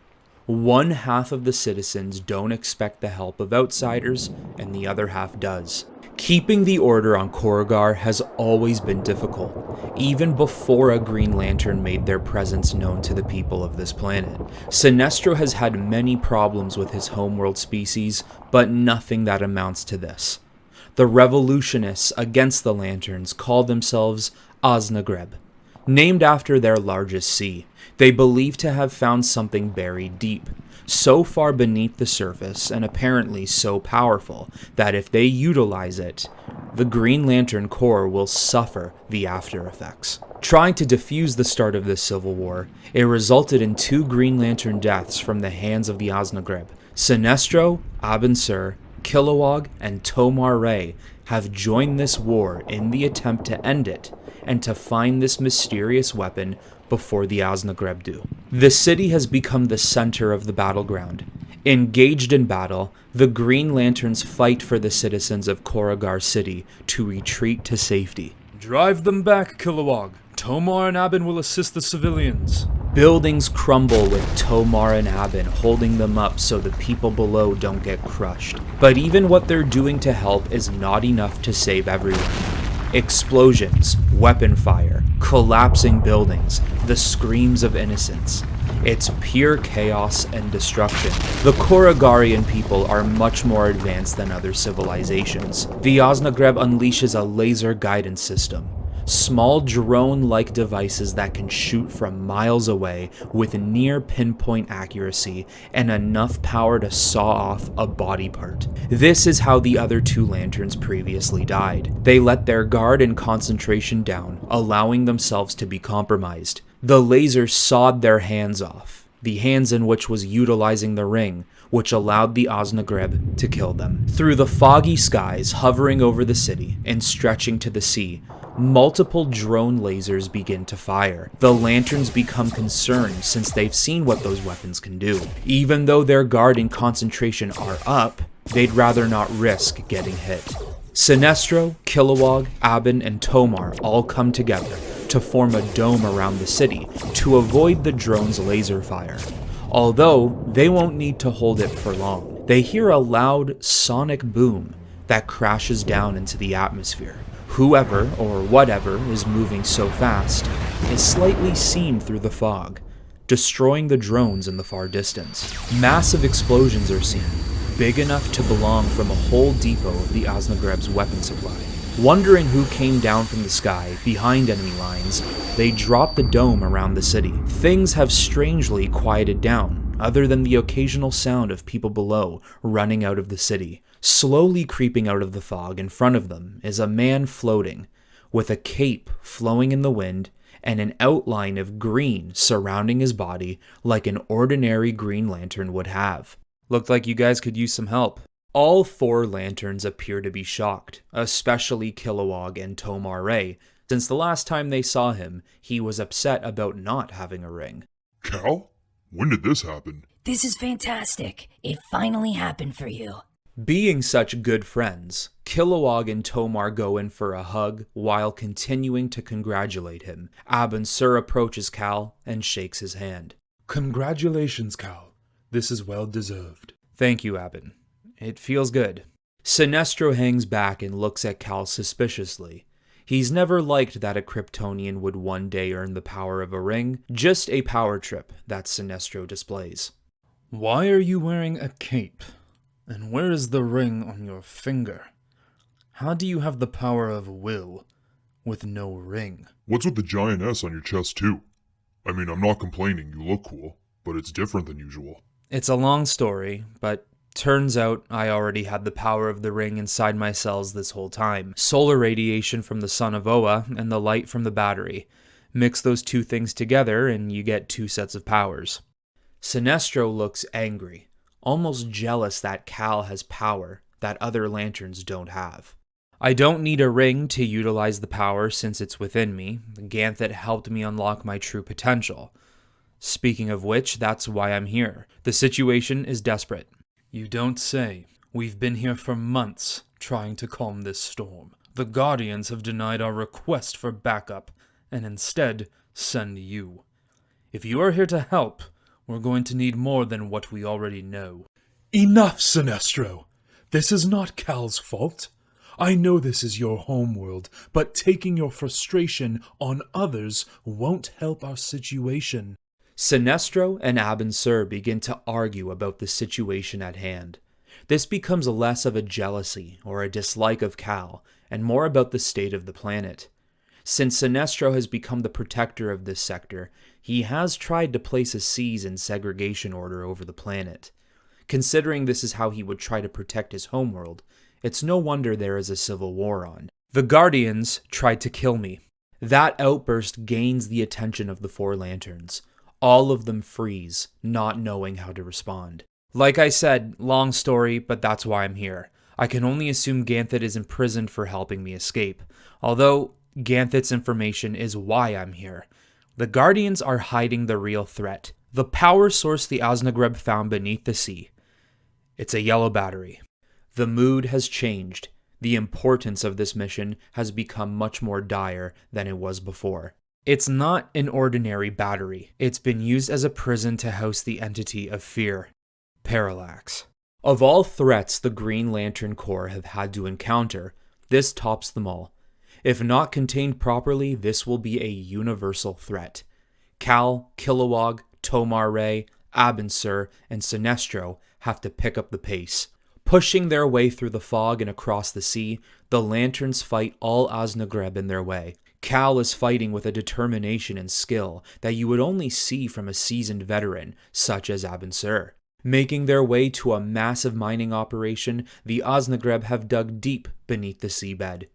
One half of the citizens don't expect the help of outsiders, and the other half does. Keeping the order on Korugar has always been difficult, even before a Green Lantern made their presence known to the people of this planet. Sinestro has had many problems with his homeworld species, but nothing that amounts to this. The revolutionists against the Lanterns call themselves Oznagreb, named after their largest sea. They believe to have found something buried deep, so far beneath the surface and apparently so powerful that if they utilize it, the Green Lantern Corps will suffer the after effects. Trying to defuse the start of this civil war, it resulted in 2 Green Lantern deaths from the hands of the Oznagreb. Sinestro, Abin Sur, Kilowog, and Tomar-Ray have joined this war in the attempt to end it and to find this mysterious weapon before the Oznagreb do. The city has become the center of the battleground. Engaged in battle, the Green Lanterns fight for the citizens of Korugar City to retreat to safety. Drive them back, Kilowog. Tomar and Abin will assist the civilians. Buildings crumble with Tomar and Abin holding them up so the people below don't get crushed. But even what they're doing to help is not enough to save everyone. Explosions, weapon fire, collapsing buildings, the screams of innocence. It's pure chaos and destruction. The Korrigarian people are much more advanced than other civilizations. The Oznagreb unleashes a laser guidance system. Small drone-like devices that can shoot from miles away with near pinpoint accuracy and enough power to saw off a body part. This is how the other two lanterns previously died. They let their guard and concentration down, allowing themselves to be compromised. The laser sawed their hands off, the hands in which was utilizing the ring, which allowed the Oznagreb to kill them. Through the foggy skies hovering over the city and stretching to the sea, multiple drone lasers begin to fire. The lanterns become concerned since they've seen what those weapons can do. Even though their guard and concentration are up, they'd rather not risk getting hit. Sinestro, Kilowog, Abin, and Tomar all come together to form a dome around the city to avoid the drone's laser fire. Although, they won't need to hold it for long. They hear a loud sonic boom that crashes down into the atmosphere. Whoever or whatever is moving so fast is slightly seen through the fog, destroying the drones in the far distance. Massive explosions are seen, big enough to belong from a whole depot of the Oznagreb's weapon supply. Wondering who came down from the sky behind enemy lines, they drop the dome around the city. Things have strangely quieted down, other than the occasional sound of people below running out of the city. Slowly creeping out of the fog in front of them is a man floating, with a cape flowing in the wind and an outline of green surrounding his body like an ordinary Green Lantern would have. Looked like you guys could use some help. All four lanterns appear to be shocked, especially Kilowog and Tomar Ray, since the last time they saw him, he was upset about not having a ring. Cal? When did this happen? This is fantastic. It finally happened for you. Being such good friends, Kilowog and Tomar go in for a hug while continuing to congratulate him. Abin Sur approaches Cal and shakes his hand. Congratulations, Cal. This is well deserved. Thank you, Abin. It feels good. Sinestro hangs back and looks at Cal suspiciously. He's never liked that a Kryptonian would one day earn the power of a ring, just a power trip that Sinestro displays. Why are you wearing a cape? And where is the ring on your finger? How do you have the power of will with no ring? What's with the giant S on your chest too? I mean, I'm not complaining, you look cool, but it's different than usual. It's a long story, but turns out I already had the power of the ring inside my cells this whole time. Solar radiation from the sun of Oa and the light from the battery. Mix those two things together and you get two sets of powers. Sinestro looks angry, almost jealous that Cal has power that other lanterns don't have. I don't need a ring to utilize the power since it's within me. Ganthet helped me unlock my true potential. Speaking of which, that's why I'm here. The situation is desperate. You don't say. We've been here for months trying to calm this storm. The Guardians have denied our request for backup and instead send you. If you are here to help, we're going to need more than what we already know. Enough, Sinestro! This is not Cal's fault. I know this is your homeworld, but taking your frustration on others won't help our situation. Sinestro and Abin Sur begin to argue about the situation at hand. This becomes less of a jealousy or a dislike of Cal, and more about the state of the planet. Since Sinestro has become the protector of this sector, he has tried to place a C's in segregation order over the planet. Considering this is how he would try to protect his homeworld, it's no wonder there is a civil war on. The Guardians tried to kill me. That outburst gains the attention of the four lanterns. All of them freeze, not knowing how to respond. Like I said, long story, but that's why I'm here. I can only assume Ganthet is imprisoned for helping me escape, although Ganthet's information is why I'm here. The Guardians are hiding the real threat, the power source the Oznagreb found beneath the sea. It's a yellow battery. The mood has changed. The importance of this mission has become much more dire than it was before. It's not an ordinary battery. It's been used as a prison to house the entity of fear, Parallax. Of all threats the Green Lantern Corps have had to encounter, this tops them all. If not contained properly, this will be a universal threat. Kal, Kilowog, Tomar-Re, Abin-Sur, and Sinestro have to pick up the pace. Pushing their way through the fog and across the sea, the Lanterns fight all Aznagreb in their way. Kal is fighting with a determination and skill that you would only see from a seasoned veteran, such as Abin-Sur. Making their way to a massive mining operation, the Aznagreb have dug deep beneath the seabed.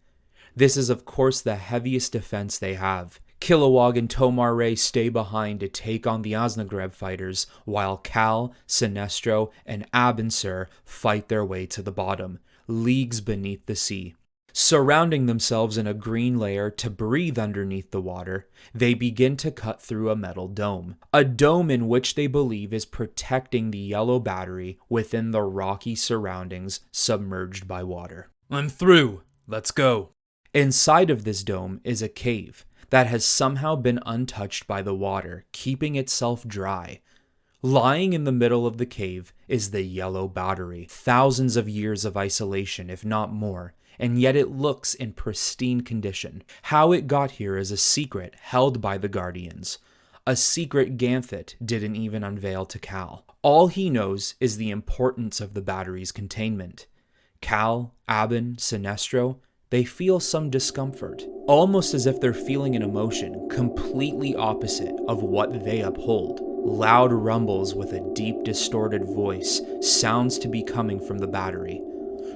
This is of course the heaviest defense they have. Kilowog and Tomar-Re stay behind to take on the Aznagreb fighters, while Kal, Sinestro, and Abin-Sur fight their way to the bottom, leagues beneath the sea. Surrounding themselves in a green layer to breathe underneath the water, they begin to cut through a metal dome. A dome in which they believe is protecting the yellow battery within the rocky surroundings submerged by water. I'm through. Let's go. Inside of this dome is a cave that has somehow been untouched by the water, keeping itself dry. Lying in the middle of the cave is the yellow battery. Thousands of years of isolation, if not more, and yet it looks in pristine condition. How it got here is a secret held by the Guardians. A secret Ganthet didn't even unveil to Kal. All he knows is the importance of the battery's containment. Kal, Abin, Sinestro, they feel some discomfort, almost as if they're feeling an emotion completely opposite of what they uphold. Loud rumbles with a deep, distorted voice sounds to be coming from the battery.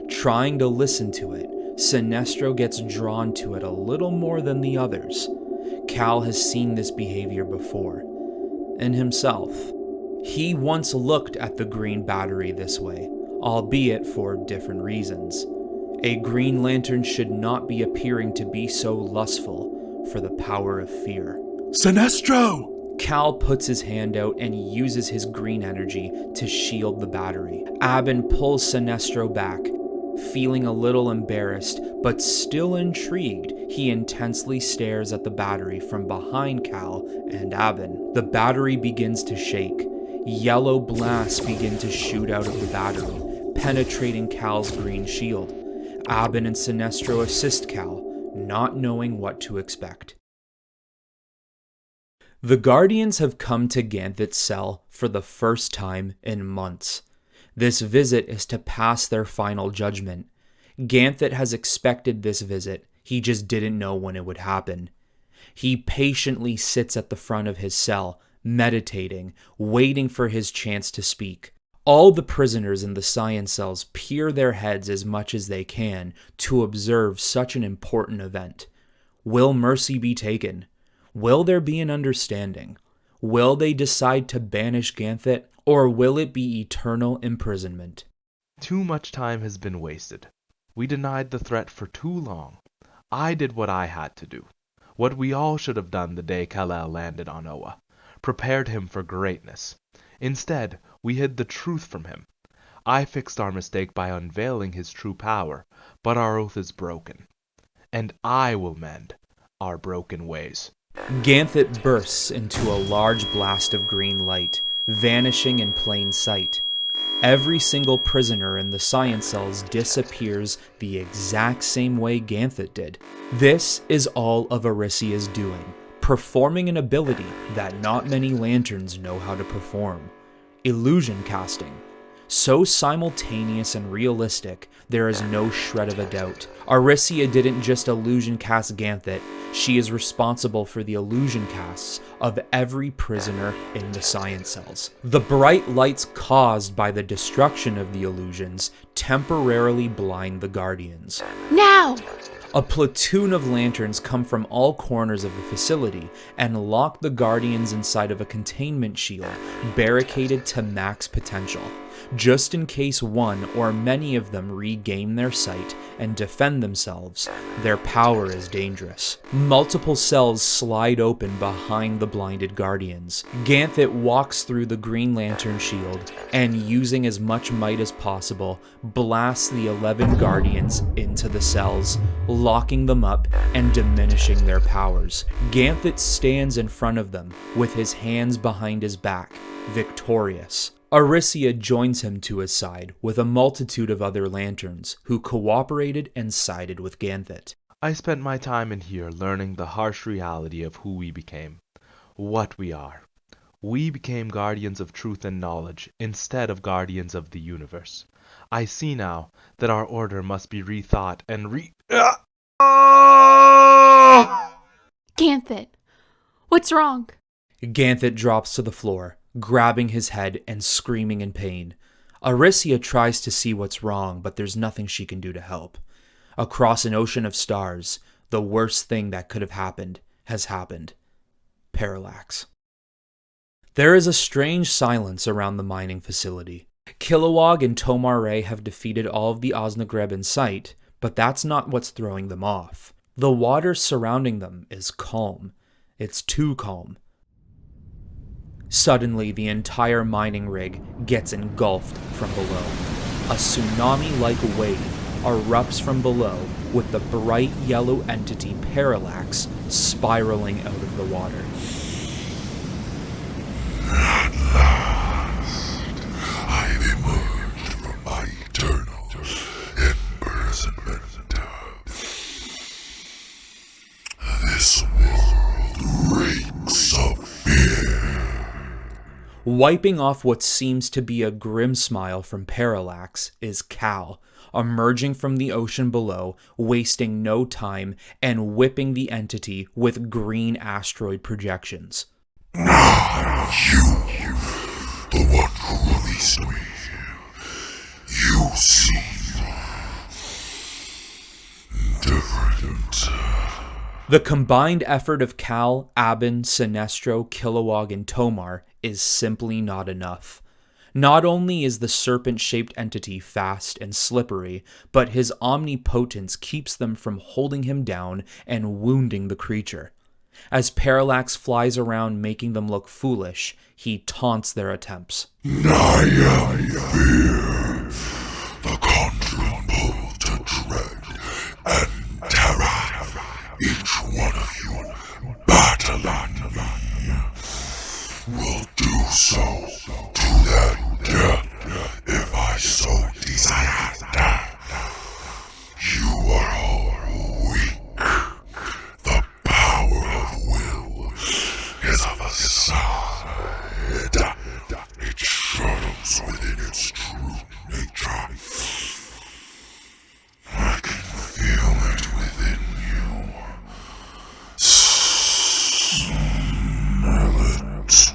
Trying to listen to it, Sinestro gets drawn to it a little more than the others. Kal has seen this behavior before, and himself. He once looked at the green battery this way, albeit for different reasons. A Green Lantern should not be appearing to be so lustful for the power of fear. Sinestro! Kal puts his hand out and uses his green energy to shield the battery. Abin pulls Sinestro back. Feeling a little embarrassed, but still intrigued, he intensely stares at the battery from behind Kal and Abin. The battery begins to shake. Yellow blasts begin to shoot out of the battery, penetrating Kal's green shield. Abin and Sinestro assist Kal, not knowing what to expect. The Guardians have come to Ganthet's cell for the first time in months. This visit is to pass their final judgment. Ganthet has expected this visit, he just didn't know when it would happen. He patiently sits at the front of his cell, meditating, waiting for his chance to speak. All the prisoners in the science cells peer their heads as much as they can to observe such an important event. Will mercy be taken? Will there be an understanding? Will they decide to banish Ganthet, or will it be eternal imprisonment? Too much time has been wasted. We denied the threat for too long. I did what I had to do. What we all should have done the day Kal-El landed on Oa. Prepared him for greatness. Instead, we hid the truth from him. I fixed our mistake by unveiling his true power, but our oath is broken. And I will mend our broken ways. Ganthet bursts into a large blast of green light, vanishing in plain sight. Every single prisoner in the science cells disappears the exact same way Ganthet did. This is all of Arisia's doing, performing an ability that not many lanterns know how to perform. Illusion casting. So simultaneous and realistic, there is no shred of a doubt. Arisia didn't just illusion cast Ganthet, she is responsible for the illusion casts of every prisoner in the science cells. The bright lights caused by the destruction of the illusions temporarily blind the Guardians. Now! A platoon of lanterns come from all corners of the facility and lock the Guardians inside of a containment shield barricaded to max potential. just in case one or many of them regain their sight and defend themselves. Their power is dangerous. Multiple cells slide open behind the blinded Guardians. Ganthet walks through the Green Lantern shield and, using as much might as possible, blasts the 11 Guardians into the cells, locking them up and diminishing their powers. Ganthet stands in front of them with his hands behind his back, victorious. Aricia joins him to his side with a multitude of other lanterns who cooperated and sided with Ganthet. I spent my time in here learning the harsh reality of who we became, what we are. We became guardians of truth and knowledge instead of guardians of the universe. I see now that our order must be rethought and Ganthet, what's wrong? Ganthet drops to the floor, grabbing his head and screaming in pain. Aricia tries to see what's wrong, but there's nothing she can do to help. Across an ocean of stars, the worst thing that could have happened has happened. Parallax. There is a strange silence around the mining facility. Kilowog and Tomar-Re have defeated all of the Osnagreb in sight, but that's not what's throwing them off. The water surrounding them is calm. It's too calm. Suddenly, the entire mining rig gets engulfed from below. A tsunami-like wave erupts from below, with the bright yellow entity Parallax spiraling out of the water. At last, I've emerged from my eternal imprisonment. This world reeks of fear. Wiping off what seems to be a grim smile from Parallax is Kal, emerging from the ocean below, wasting no time, and whipping the entity with green asteroid projections. You, the one who released me, you seem different. The combined effort of Kal, Abin, Sinestro, Kilowog, and Tomar is simply not enough. Not only is the serpent-shaped entity fast and slippery, but his omnipotence keeps them from holding him down and wounding the creature. As Parallax flies around making them look foolish, he taunts their attempts. I am fear, the conjuring pull to dread and terror. Each one of you battling me will do so to their death if I so desire. You are all weak. The power of will is of a side. It shows within its true nature. I can feel it within you. Smell it.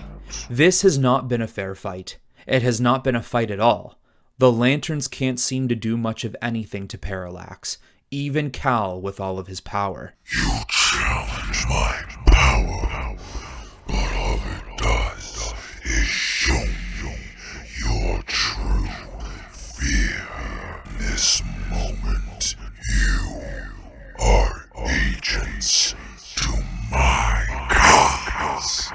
This has not been a fair fight. It has not been a fight at all. The Lanterns can't seem to do much of anything to Parallax, even Kal with all of his power. You challenge my power, but all it does is show me your true fear. In this moment, you are agents to my cause.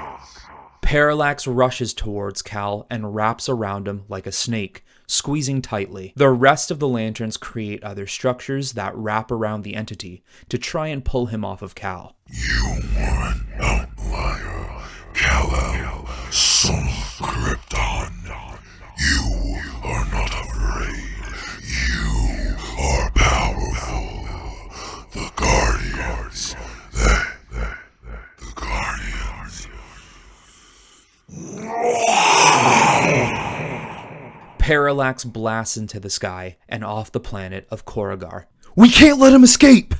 Parallax rushes towards Kal and wraps around him like a snake, squeezing tightly. The rest of the Lanterns create other structures that wrap around the entity to try and pull him off of Kal. You are an outlier, Kal-El, son of Krypton. You are not afraid. You are powerful. The Guardians. The Guardians. Parallax blasts into the sky and off the planet of Korugar. We can't let him escape!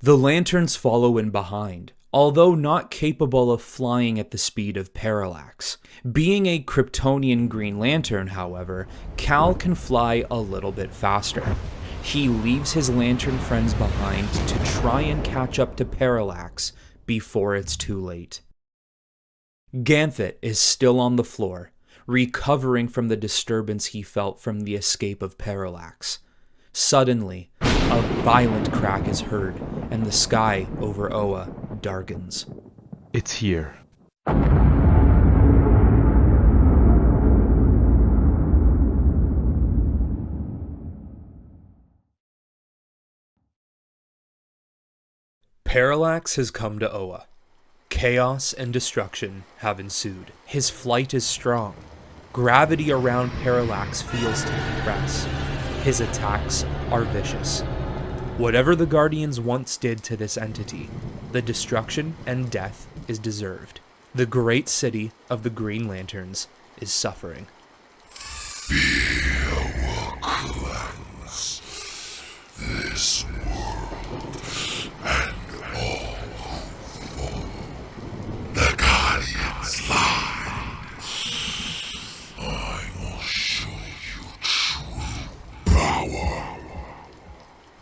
The Lanterns follow in behind, although not capable of flying at the speed of Parallax. Being a Kryptonian Green Lantern, however, Kal can fly a little bit faster. He leaves his Lantern friends behind to try and catch up to Parallax before it's too late. Ganthet is still on the floor, recovering from the disturbance he felt from the escape of Parallax. Suddenly, a violent crack is heard, and the sky over Oa darkens. It's here. Parallax has come to Oa. Chaos and destruction have ensued. His flight is strong. Gravity around Parallax feels to compress. His attacks are vicious. Whatever the Guardians once did to this entity, the destruction and death is deserved. The great city of the Green Lanterns is suffering. Fear will cleanse this world and all who follow the Guardian's line. I will show you true power.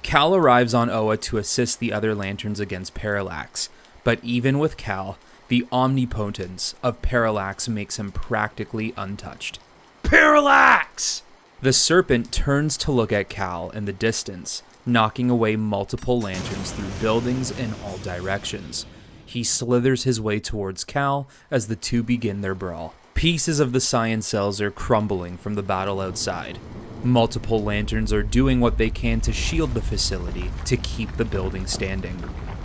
Kal arrives on Oa to assist the other Lanterns against Parallax, but even with Kal, the omnipotence of Parallax makes him practically untouched. Parallax! The Serpent turns to look at Kal in the distance, knocking away multiple lanterns through buildings in all directions. He slithers his way towards Kal as the two begin their brawl. Pieces of the science cells are crumbling from the battle outside. Multiple lanterns are doing what they can to shield the facility to keep the building standing.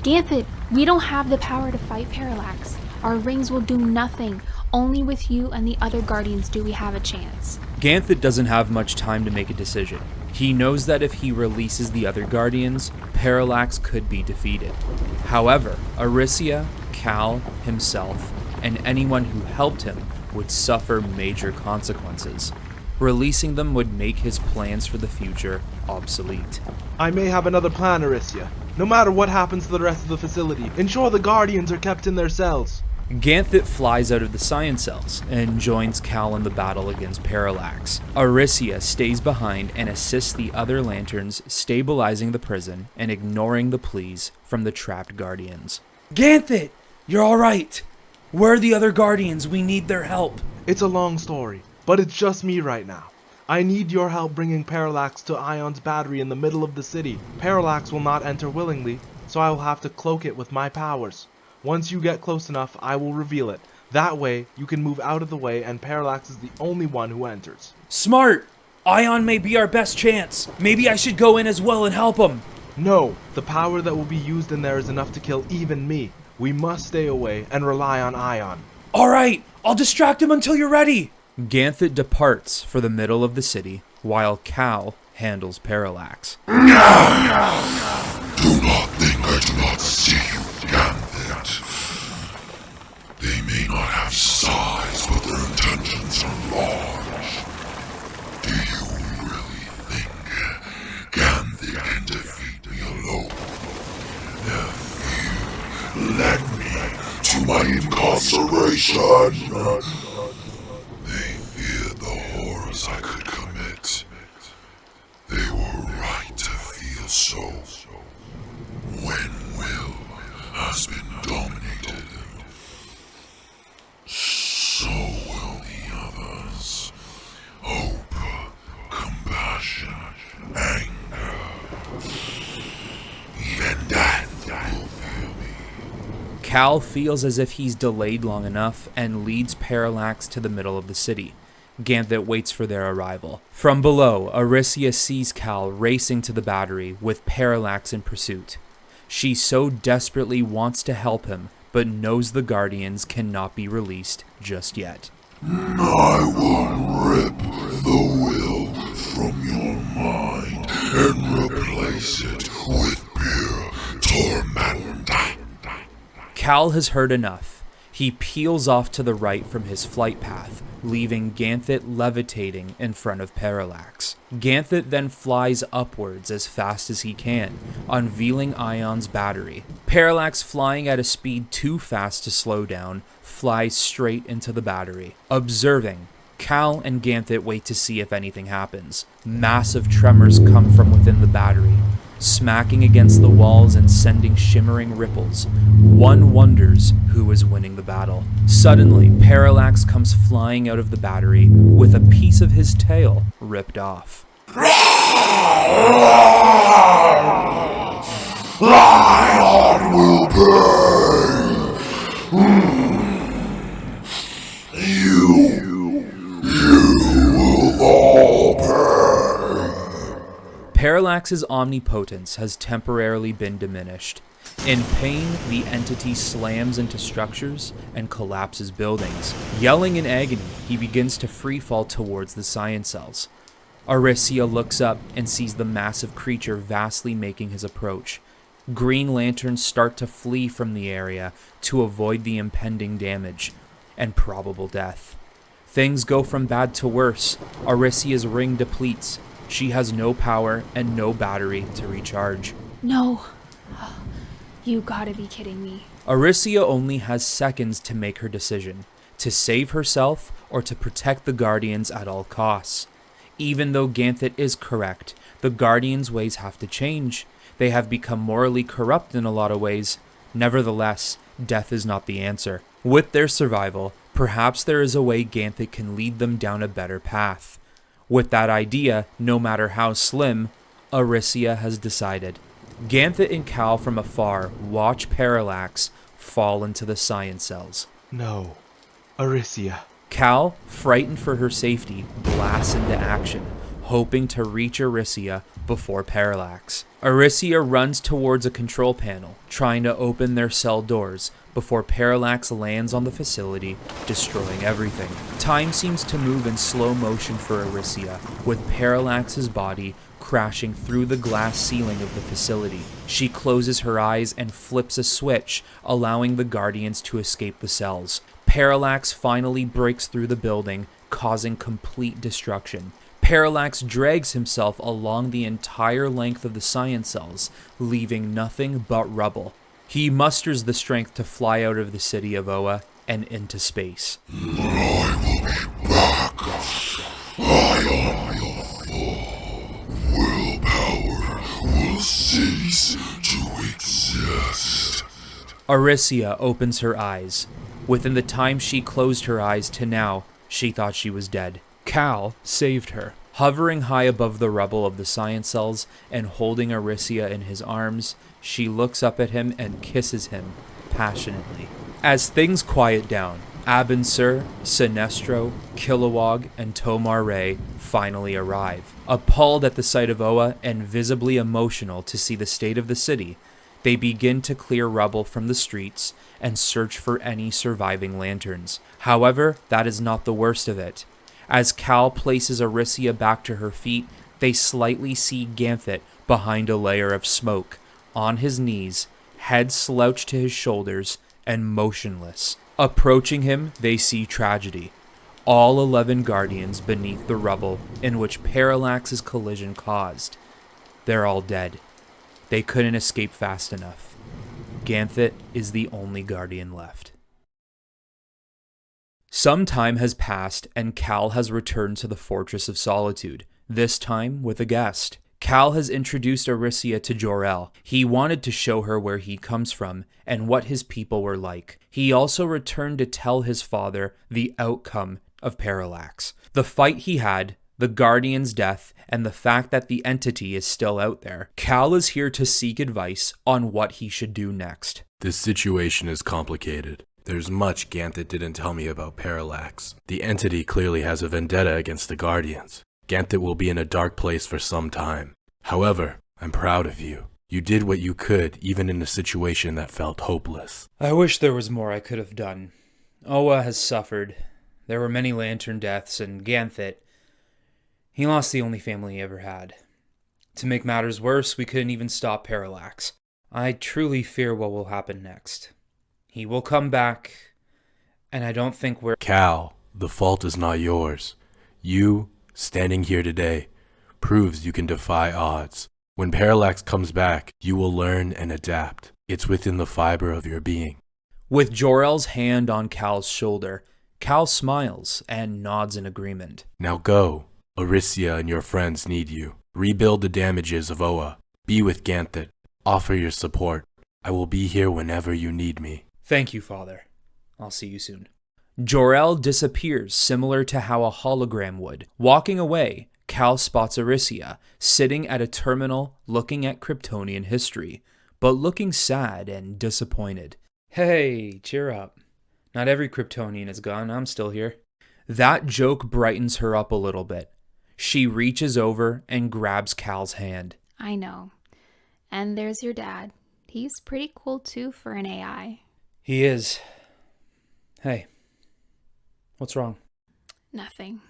Ganthet, we don't have the power to fight Parallax. Our rings will do nothing. Only with you and the other Guardians do we have a chance. Ganthet doesn't have much time to make a decision. He knows that if he releases the other Guardians, Parallax could be defeated. However, Aricia, Kal, himself, and anyone who helped him would suffer major consequences. Releasing them would make his plans for the future obsolete. I may have another plan, Aricia. No matter what happens to the rest of the facility, ensure the Guardians are kept in their cells. Ganthet flies out of the science cells and joins Kal in the battle against Parallax. Aricia stays behind and assists the other lanterns, stabilizing the prison and ignoring the pleas from the trapped Guardians. Ganthet! You're alright! Where are the other Guardians? We need their help. It's a long story, but it's just me right now. I need your help bringing Parallax to Ion's battery in the middle of the city. Parallax will not enter willingly, so I will have to cloak it with my powers. Once you get close enough, I will reveal it. That way, you can move out of the way and Parallax is the only one who enters. Smart! Ion may be our best chance. Maybe I should go in as well and help him. No, the power that will be used in there is enough to kill even me. We must stay away and rely on Ion. Alright, I'll distract him until you're ready. Ganthet departs for the middle of the city, while Kal handles Parallax. Do not think I do not see you, Ganthet. They may not have size, but their intentions are large. Do you really think Ganthet can defeat me alone? Their fear led me to my incarceration. They feared the horrors I could commit. They were right to feel so. When will has been dominated, so will the others. Hope, compassion, anger. Even death will fear me. Kal feels as if he's delayed long enough and leads Parallax to the middle of the city. Ganthet waits for their arrival. From below, Aricia sees Kal racing to the battery with Parallax in pursuit. She so desperately wants to help him, but knows the Guardians cannot be released just yet. I will rip the will from your mind and replace it with pure torment. Kal has heard enough. He peels off to the right from his flight path, leaving Ganthet levitating in front of Parallax. Ganthet then flies upwards as fast as he can, unveiling Ion's battery. Parallax, flying at a speed too fast to slow down, flies straight into the battery. Observing, Kal and Ganthet wait to see if anything happens. Massive tremors come from within the battery. smacking against the walls and sending shimmering ripples. One wonders who is winning the battle. Suddenly, Parallax comes flying out of the battery with a piece of his tail ripped off. Lion will pay! You will all pay! Parallax's omnipotence has temporarily been diminished. In pain, the entity slams into structures and collapses buildings. Yelling in agony, he begins to freefall towards the science cells. Aricia looks up and sees the massive creature vastly making his approach. Green lanterns start to flee from the area to avoid the impending damage and probable death. Things go from bad to worse. Aricia's ring depletes. She has no power and no battery to recharge. No. You gotta be kidding me. Aricia only has seconds to make her decision, to save herself or to protect the Guardians at all costs. Even though Ganthet is correct, the Guardians' ways have to change. They have become morally corrupt in a lot of ways. Nevertheless, death is not the answer. With their survival, perhaps there is a way Ganthet can lead them down a better path. With that idea, no matter how slim, Aricia has decided. Ganthet and Kal from afar watch Parallax fall into the science cells. No. Aricia. Kal, frightened for her safety, blasts into action, hoping to reach Aricia before Parallax. Aricia runs towards a control panel, trying to open their cell doors, before Parallax lands on the facility, destroying everything. Time seems to move in slow motion for Aricia, with Parallax's body crashing through the glass ceiling of the facility. She closes her eyes and flips a switch, allowing the Guardians to escape the cells. Parallax finally breaks through the building, causing complete destruction. Parallax drags himself along the entire length of the science cells, leaving nothing but rubble. He musters the strength to fly out of the city of Oa and into space. I will be back. Lion will fall. Willpower will cease to exist. Aricia opens her eyes. Within the time she closed her eyes to now, she thought she was dead. Kal saved her. Hovering high above the rubble of the science cells and holding Aricia in his arms, she looks up at him and kisses him passionately. As things quiet down, Abin-Sur, Sinestro, Kilowog, and Tomar Ray finally arrive. Appalled at the sight of Oa and visibly emotional to see the state of the city, they begin to clear rubble from the streets and search for any surviving lanterns. However, that is not the worst of it. As Kal places Aricia back to her feet, they slightly see Ganthet behind a layer of smoke, on his knees, head slouched to his shoulders, and motionless. Approaching him, they see tragedy. All 11 Guardians beneath the rubble in which Parallax's collision caused. They're all dead. They couldn't escape fast enough. Ganthet is the only Guardian left. Some time has passed and Kal has returned to the Fortress of Solitude, this time with a guest. Kal has introduced Aricia to jor-el. He wanted to show her where he comes from and what his people were like. He also returned to tell his father the outcome of Parallax. The fight he had, the Guardian's death, and the fact that the entity is still out there. Kal is here to seek advice on what he should do next. This situation is complicated. There's much Ganthet didn't tell me about Parallax. The entity clearly has a vendetta against the Guardians. Ganthet will be in a dark place for some time. However, I'm proud of you. You did what you could, even in a situation that felt hopeless. I wish there was more I could have done. Oa has suffered. There were many lantern deaths, and Ganthet, he lost the only family he ever had. To make matters worse, we couldn't even stop Parallax. I truly fear what will happen next. He will come back, and I don't think we're... Kal, the fault is not yours. You, standing here today, proves you can defy odds. When Parallax comes back, you will learn and adapt. It's within the fiber of your being. With jor-el's hand on Kal's shoulder, Kal smiles and nods in agreement. Now go. Aricia and your friends need you. Rebuild the damages of Oa. Be with Ganthet. Offer your support. I will be here whenever you need me. Thank you, Father. I'll see you soon. Jor-El disappears similar to how a hologram would. Walking away, Kal spots Aricia, sitting at a terminal looking at Kryptonian history, but looking sad and disappointed. Hey, cheer up. Not every Kryptonian is gone, I'm still here. That joke brightens her up a little bit. She reaches over and grabs Kal's hand. I know. And there's your dad. He's pretty cool too for an AI. He is. Hey, what's wrong? Nothing.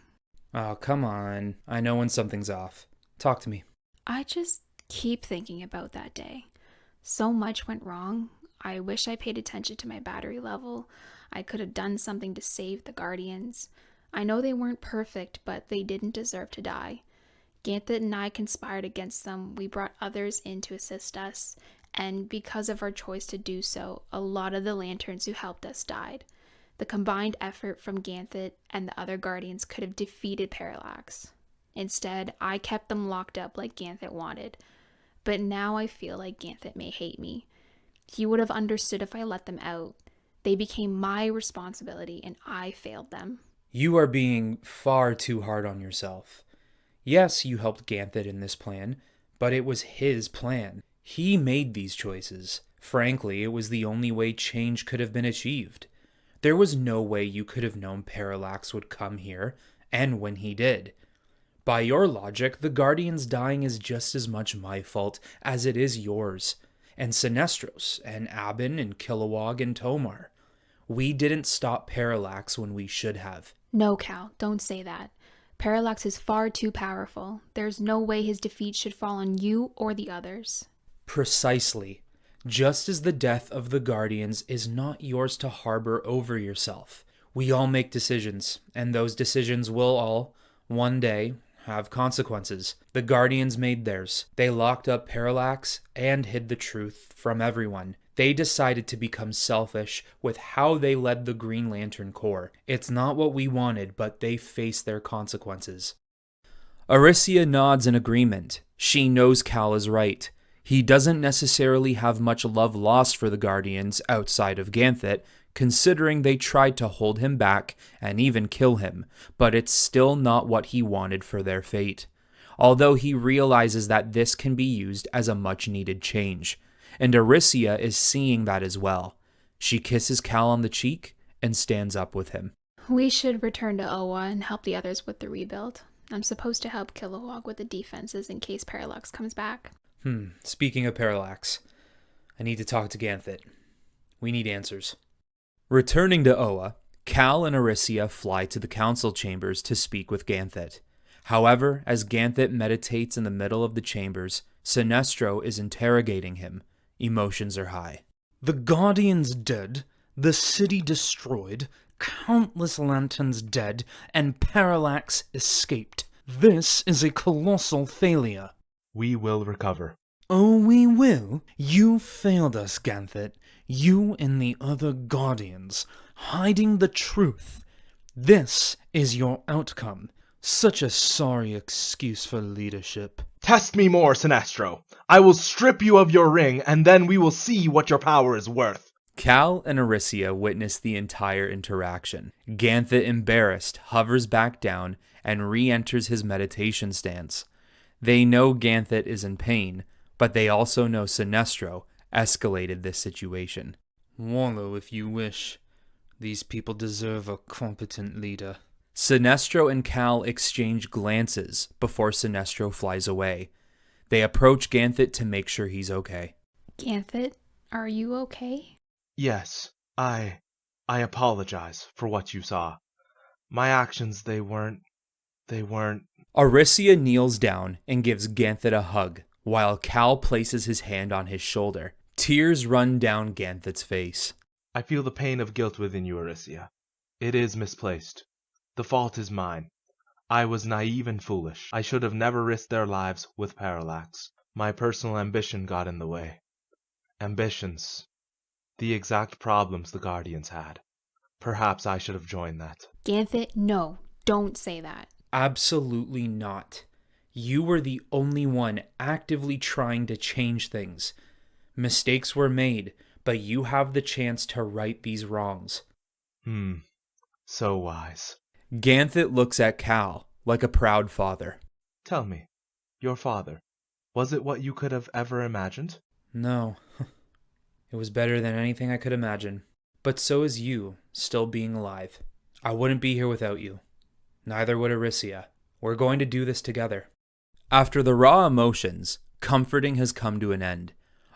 Oh, come on. I know when something's off. Talk to me. I just keep thinking about that day. So much went wrong. I wish I paid attention to my battery level. I could have done something to save the Guardians. I know they weren't perfect, but they didn't deserve to die. Ganthet and I conspired against them. We brought others in to assist us, and because of our choice to do so, a lot of the Lanterns who helped us died. The combined effort from Ganthet and the other Guardians could have defeated Parallax. Instead, I kept them locked up like Ganthet wanted. But now I feel like Ganthet may hate me. He would have understood if I let them out. They became my responsibility, and I failed them. You are being far too hard on yourself. Yes, you helped Ganthet in this plan, but it was his plan. He made these choices. Frankly, it was the only way change could have been achieved. There was no way you could have known Parallax would come here, and when he did. By your logic, the Guardians dying is just as much my fault as it is yours, and Sinestros, and Abin, and Kilowog, and Tomar. We didn't stop Parallax when we should have. No, Kal, don't say that. Parallax is far too powerful. There's no way his defeat should fall on you or the others. Precisely. Just as the death of the Guardians is not yours to harbor over yourself. We all make decisions, and those decisions will all, one day, have consequences. The Guardians made theirs. They locked up Parallax and hid the truth from everyone. They decided to become selfish with how they led the Green Lantern Corps. It's not what we wanted, but they face their consequences. Aricia nods in agreement. She knows Kal is right. He doesn't necessarily have much love lost for the Guardians outside of Ganthet, considering they tried to hold him back and even kill him, but it's still not what he wanted for their fate. Although he realizes that this can be used as a much-needed change. And Aricia is seeing that as well. She kisses Kal on the cheek and stands up with him. We should return to Oa and help the others with the rebuild. I'm supposed to help Kilowog with the defenses in case Parallax comes back. Speaking of Parallax, I need to talk to Ganthet. We need answers. Returning to Oa, Kal and Aricia fly to the council chambers to speak with Ganthet. However, as Ganthet meditates in the middle of the chambers, Sinestro is interrogating him. Emotions are high. The Guardians dead, the city destroyed, countless lanterns dead, and Parallax escaped. This is a colossal failure. We will recover. Oh, we will? You failed us, Ganthet. You and the other Guardians, hiding the truth. This is your outcome. Such a sorry excuse for leadership. Test me more, Sinestro. I will strip you of your ring, and then we will see what your power is worth. Kal and Aricia witness the entire interaction. Ganthet, embarrassed, hovers back down and re-enters his meditation stance. They know Ganthet is in pain, but they also know Sinestro escalated this situation. Wallow if you wish. These people deserve a competent leader. Sinestro and Kal exchange glances before Sinestro flies away. They approach Ganthet to make sure he's okay. Ganthet, are you okay? Yes, I apologize for what you saw. My actions, they weren't... Aricia kneels down and gives Ganthet a hug, while Kal places his hand on his shoulder. Tears run down Ganthet's face. I feel the pain of guilt within you, Aricia. It is misplaced. The fault is mine. I was naive and foolish. I should have never risked their lives with Parallax. My personal ambition got in the way. Ambitions. The exact problems the Guardians had. Perhaps I should have joined that. Ganthet, no, don't say that. Absolutely not. You were the only one actively trying to change things. Mistakes were made, but you have the chance to right these wrongs. So wise. Ganthet looks at Kal like a proud father. Tell me, your father, was it what you could have ever imagined? No, it was better than anything I could imagine. But so is you, still being alive. I wouldn't be here without you. Neither would Aricia. We're going to do this together. After the raw emotions, comforting has come to an end.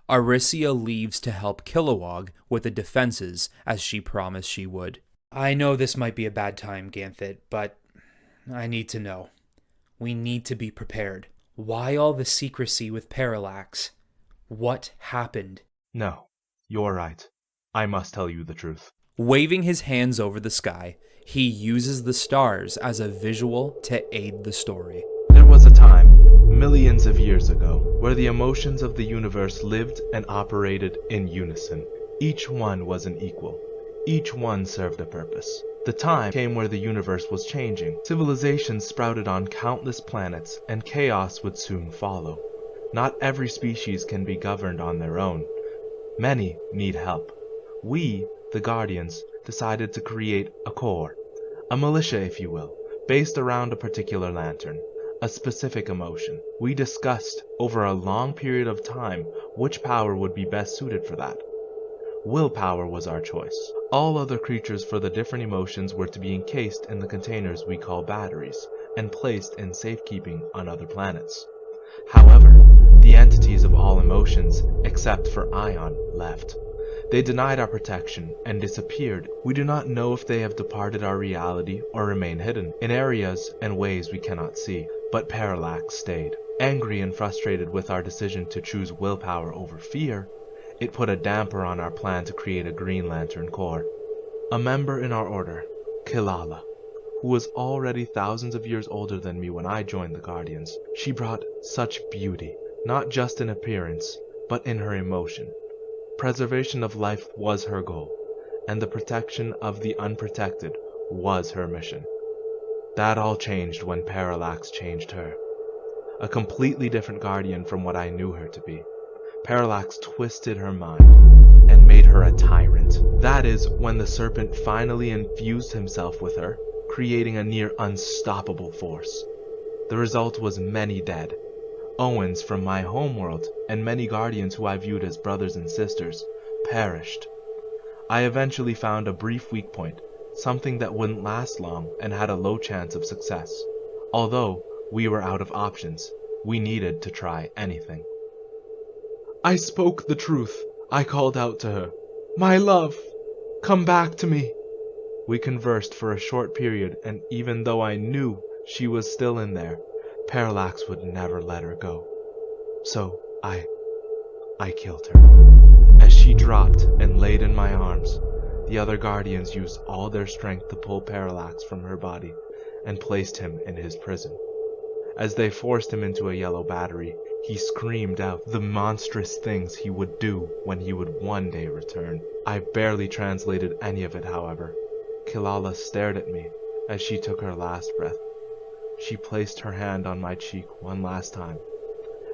Aricia leaves to help Kilowog with the defenses as she promised she would. I know this might be a bad time, Ganthet, but I need to know. We need to be prepared. Why all the secrecy with Parallax? What happened? No, you're right. I must tell you the truth. Waving his hands over the sky, he uses the stars as a visual to aid the story. There was a time, millions of years ago, where the emotions of the universe lived and operated in unison. Each one was an equal. Each one served a purpose. The time came where the universe was changing. Civilizations sprouted on countless planets, and chaos would soon follow. Not every species can be governed on their own. Many need help. We, the Guardians, decided to create a corps, a militia if you will, based around a particular lantern, a specific emotion. We discussed over a long period of time which power would be best suited for that. Willpower was our choice. All other creatures for the different emotions were to be encased in the containers we call batteries, and placed in safekeeping on other planets. However, the entities of all emotions, except for Ion, left. They denied our protection and disappeared. We do not know if they have departed our reality or remain hidden in areas and ways we cannot see. But Parallax stayed. Angry and frustrated with our decision to choose willpower over fear, it put a damper on our plan to create a Green Lantern Corps. A member in our order, Kilala, who was already thousands of years older than me when I joined the Guardians. She brought such beauty, not just in appearance, but in her emotion. Preservation of life was her goal, and the protection of the unprotected was her mission. That all changed when Parallax changed her. A completely different Guardian from what I knew her to be. Parallax twisted her mind and made her a tyrant. That is when the serpent finally infused himself with her, creating a near unstoppable force. The result was many dead. Owens from my homeworld and many Guardians who I viewed as brothers and sisters perished. I eventually found a brief weak point, something that wouldn't last long and had a low chance of success. Although we were out of options, we needed to try anything. I spoke the truth. I called out to her, "My love, come back to me." We conversed for a short period, and even though I knew she was still in there, Parallax would never let her go. So I killed her. As she dropped and laid in my arms, the other Guardians used all their strength to pull Parallax from her body and placed him in his prison. As they forced him into a yellow battery, he screamed out the monstrous things he would do when he would one day return. I barely translated any of it, however. Kilala stared at me as she took her last breath. She placed her hand on my cheek one last time,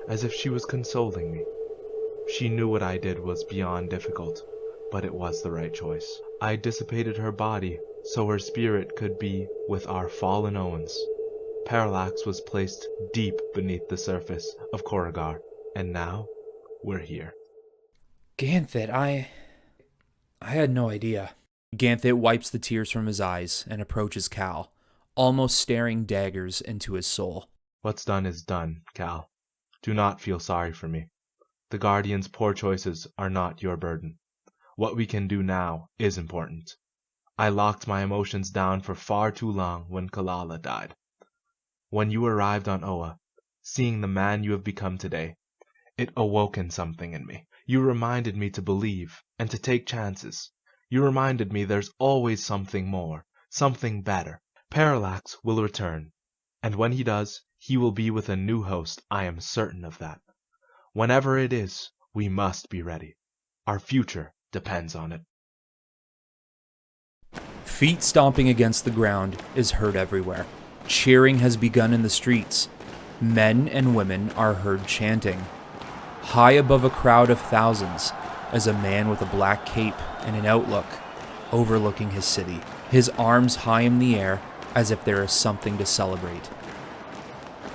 as if she was consoling me. She knew what I did was beyond difficult, but it was the right choice. I dissipated her body so her spirit could be with our fallen Owens. Parallax was placed deep beneath the surface of Koragar, and now we're here. Ganthet, I had no idea. Ganthet wipes the tears from his eyes and approaches Kal, almost staring daggers into his soul. What's done is done, Kal. Do not feel sorry for me. The Guardian's poor choices are not your burden. What we can do now is important. I locked my emotions down for far too long when Kilala died. When you arrived on Oa, seeing the man you have become today, it awoken something in me. You reminded me to believe and to take chances. You reminded me there's always something more, something better. Parallax will return, and when he does, he will be with a new host, I am certain of that. Whenever it is, we must be ready. Our future depends on it. Feet stomping against the ground is heard everywhere. Cheering has begun in the streets. Men and women are heard chanting. High above a crowd of thousands is a man with a black cape and an outlook, overlooking his city, his arms high in the air as if there is something to celebrate.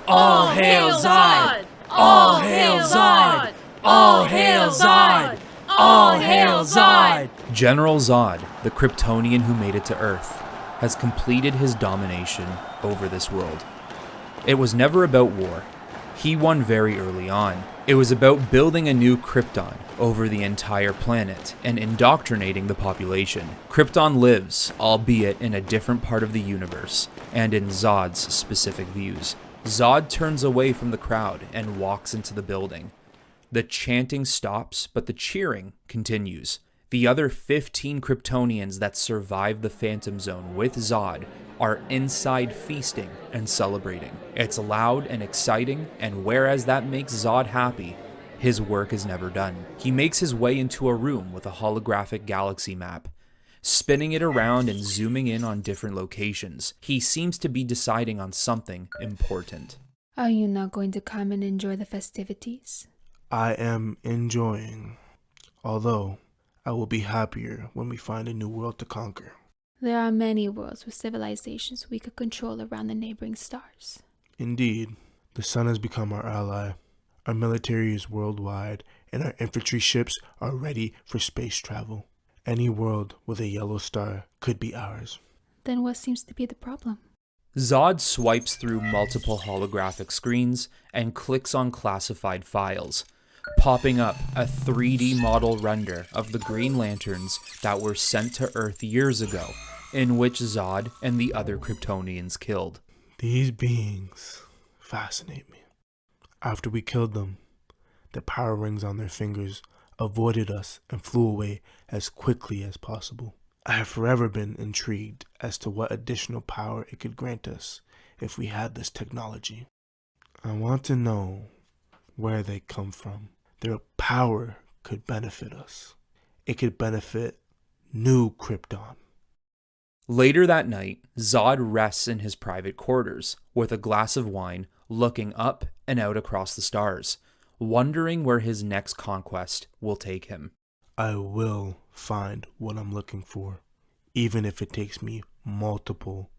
All hail Zod! All hail Zod! All hail Zod! All hail Zod! General Zod, the Kryptonian who made it to Earth, has completed his domination over this world. It was never about war. He won very early on. It was about building a new Krypton over the entire planet and indoctrinating the population. Krypton lives, albeit in a different part of the universe, and in Zod's specific views. Zod turns away from the crowd and walks into the building. The chanting stops, but the cheering continues. The other 15 Kryptonians that survived the Phantom Zone with Zod are inside feasting and celebrating. It's loud and exciting, and whereas that makes Zod happy, his work is never done. He makes his way into a room with a holographic galaxy map. Spinning it around and zooming in on different locations, he seems to be deciding on something important. Are you not going to come and enjoy the festivities? I am enjoying, although I will be happier when we find a new world to conquer. There are many worlds with civilizations we could control around the neighboring stars. Indeed, the sun has become our ally. Our military is worldwide, and our infantry ships are ready for space travel. Any world with a yellow star could be ours. Then what seems to be the problem? Zod swipes through multiple holographic screens and clicks on classified files, popping up a 3D model render of the Green Lanterns that were sent to Earth years ago, in which Zod and the other Kryptonians killed. These beings fascinate me. After we killed them, the power rings on their fingers avoided us and flew away as quickly as possible. I have forever been intrigued as to what additional power it could grant us if we had this technology. I want to know where they come from. Their power could benefit us. It could benefit New Krypton. Later that night, Zod rests in his private quarters with a glass of wine, looking up and out across the stars, wondering where his next conquest will take him. I will find what I'm looking for, even if it takes me multiple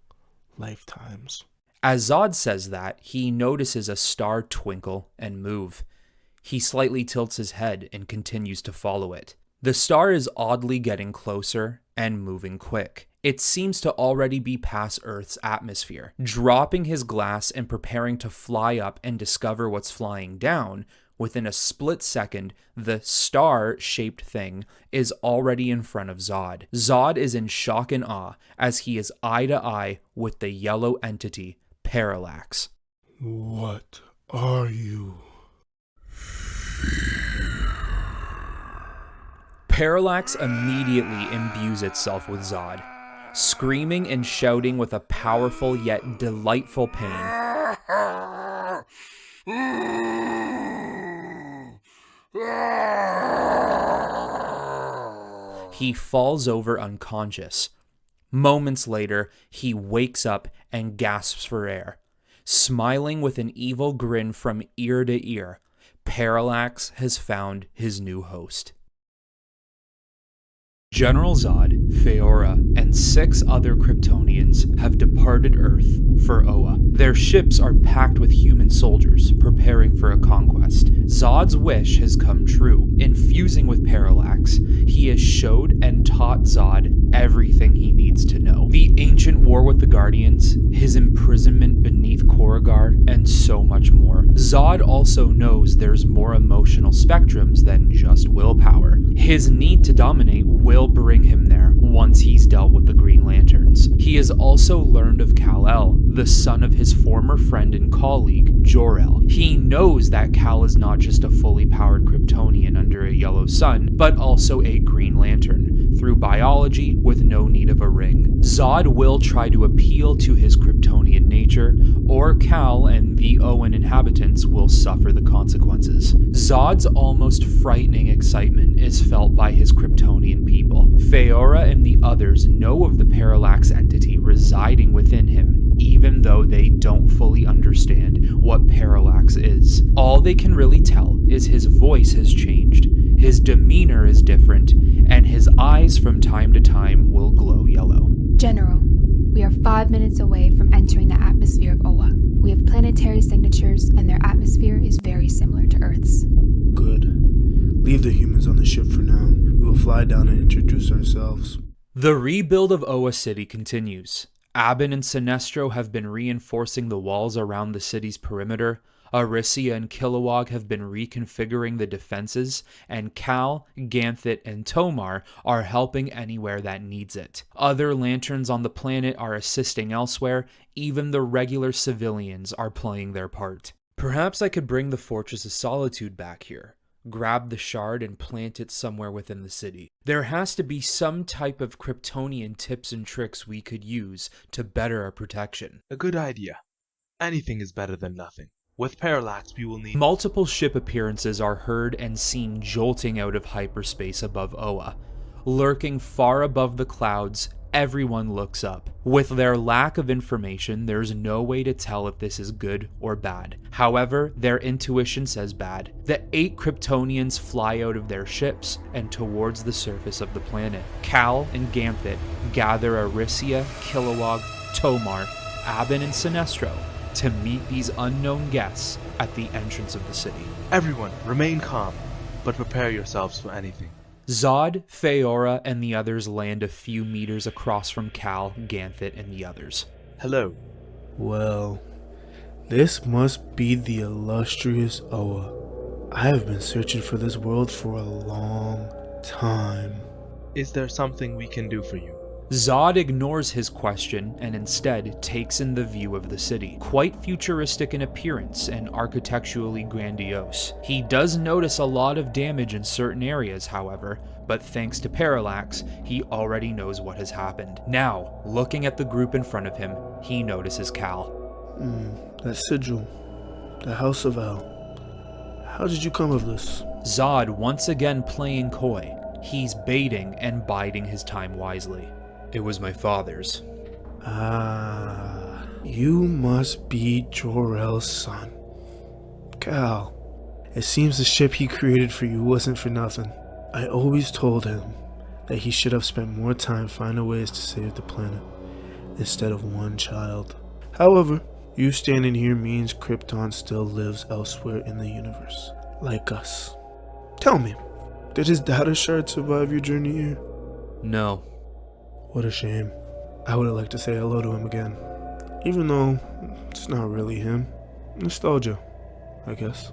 lifetimes. As Zod says that, he notices a star twinkle and move. He slightly tilts his head and continues to follow it. The star is oddly getting closer and moving quick. It seems to already be past Earth's atmosphere. Dropping his glass and preparing to fly up and discover what's flying down, within a split second, the star-shaped thing is already in front of Zod. Zod is in shock and awe as he is eye to eye with the yellow entity, Parallax. What are you? Parallax immediately imbues itself with Zod, screaming and shouting with a powerful yet delightful pain. He falls over unconscious. Moments later, he wakes up and gasps for air. Smiling with an evil grin from ear to ear, Parallax has found his new host. General Zod, Feora, and 6 other Kryptonians have departed Earth for Oa. Their ships are packed with human soldiers preparing for a conquest. Zod's wish has come true. Infusing with Parallax, he has showed and taught Zod everything he needs to know. The ancient war with the Guardians, his imprisonment beneath Korugar, and so much more. Zod also knows there's more emotional spectrums than just willpower. His need to dominate will bring him there once he's dealt with the Green Lanterns. He has also learned of Kal-El, the son of his former friend and colleague, Jor-El. He knows that Kal is not just a fully powered Kryptonian under a yellow sun, but also a Green Lantern, through biology with no need of a ring. Zod will try to appeal to his Kryptonian nature, or Kal and the Oan inhabitants will suffer the consequences. Zod's almost frightening excitement is felt by his Kryptonian people. Feora and the others know of the Parallax entity residing within him even though they don't fully understand what Parallax is. All they can really tell is his voice has changed, his demeanor is different, and his eyes from time to time will glow yellow. General, we are 5 minutes away from entering the atmosphere of Oa. We have planetary signatures, and their atmosphere is very similar to Earth's. Good. Leave the humans on the ship for now. We will fly down and introduce ourselves. The rebuild of Oa City continues. Abin and Sinestro have been reinforcing the walls around the city's perimeter. Arisia and Kilowog have been reconfiguring the defenses, and Kal, Ganthet, and Tomar are helping anywhere that needs it. Other lanterns on the planet are assisting elsewhere. Even the regular civilians are playing their part. Perhaps I could bring the Fortress of Solitude back here. Grab the shard and plant it somewhere within the city. There has to be some type of Kryptonian tips and tricks we could use to better our protection. A good idea. Anything is better than nothing. With Parallax, we will need... Multiple ship appearances are heard and seen jolting out of hyperspace above Oa. Lurking far above the clouds, everyone looks up. With their lack of information, there's no way to tell if this is good or bad. However, their intuition says bad. The 8 Kryptonians fly out of their ships and towards the surface of the planet. Kal and Ganthet gather Arisia, Kilowog, Tomar, Abin, and Sinestro to meet these unknown guests at the entrance of the city. Everyone, remain calm, but prepare yourselves for anything. Zod, Feora, and the others land a few meters across from Kal, Ganthet, and the others. Hello. Well, this must be the illustrious Oa. I have been searching for this world for a long time. Is there something we can do for you? Zod ignores his question and instead takes in the view of the city. Quite futuristic in appearance and architecturally grandiose. He does notice a lot of damage in certain areas, however, but thanks to Parallax, he already knows what has happened. Now, looking at the group in front of him, he notices Kal. That sigil. The House of El. How did you come of this? Zod once again playing coy. He's baiting and biding his time wisely. It was my father's. Ah, you must be Jor-El's son. Kal, it seems the ship he created for you wasn't for nothing. I always told him that he should have spent more time finding ways to save the planet, instead of one child. However, you standing here means Krypton still lives elsewhere in the universe, like us. Tell me, did his data shard survive your journey here? No. What a shame. I would have liked to say hello to him again. Even though it's not really him. Nostalgia, I guess.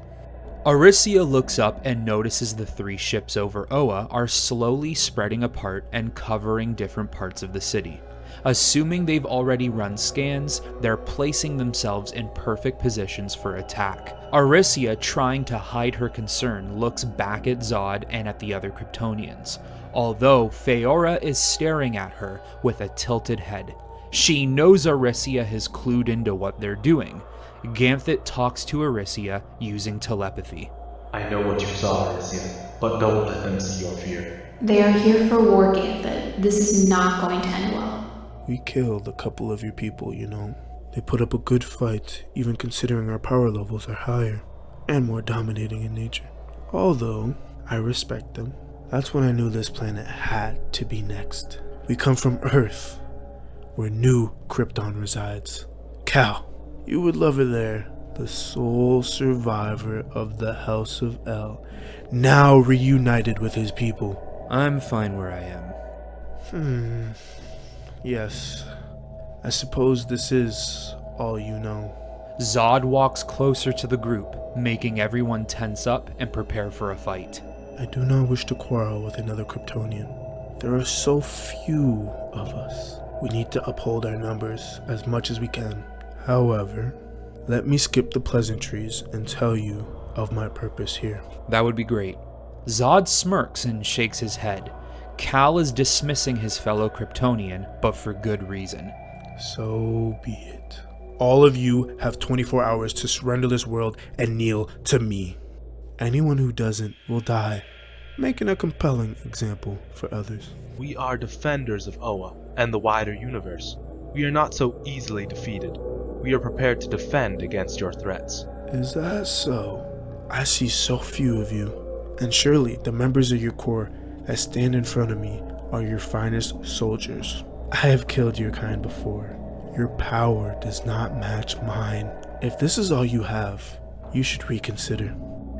Arisia looks up and notices the 3 ships over Oa are slowly spreading apart and covering different parts of the city. Assuming they've already run scans, they're placing themselves in perfect positions for attack. Arisia, trying to hide her concern, looks back at Zod and at the other Kryptonians, although Feora is staring at her with a tilted head. She knows Arisia has clued into what they're doing. Ganthet talks to Arisia using telepathy. I know what you saw, Arisia, but don't let them see your fear. They are here for war, Ganthet. This is not going to end well. We killed a couple of your people, you know. They put up a good fight, even considering our power levels are higher and more dominating in nature. Although, I respect them. That's when I knew this planet had to be next. We come from Earth, where new Krypton resides. Kal, you would love it there. The sole survivor of the House of El, now reunited with his people. I'm fine where I am. Yes. I suppose this is all you know. Zod walks closer to the group, making everyone tense up and prepare for a fight. I do not wish to quarrel with another Kryptonian. There are so few of us. We need to uphold our numbers as much as we can. However, let me skip the pleasantries and tell you of my purpose here. That would be great. Zod smirks and shakes his head. Kal is dismissing his fellow Kryptonian, but for good reason. So be it. All of you have 24 hours to surrender this world and kneel to me. Anyone who doesn't will die, making a compelling example for others. We are defenders of Oa and the wider universe. We are not so easily defeated. We are prepared to defend against your threats. Is that so? I see so few of you, and surely the members of your corps that stand in front of me are your finest soldiers. I have killed your kind before. Your power does not match mine. If this is all you have, you should reconsider.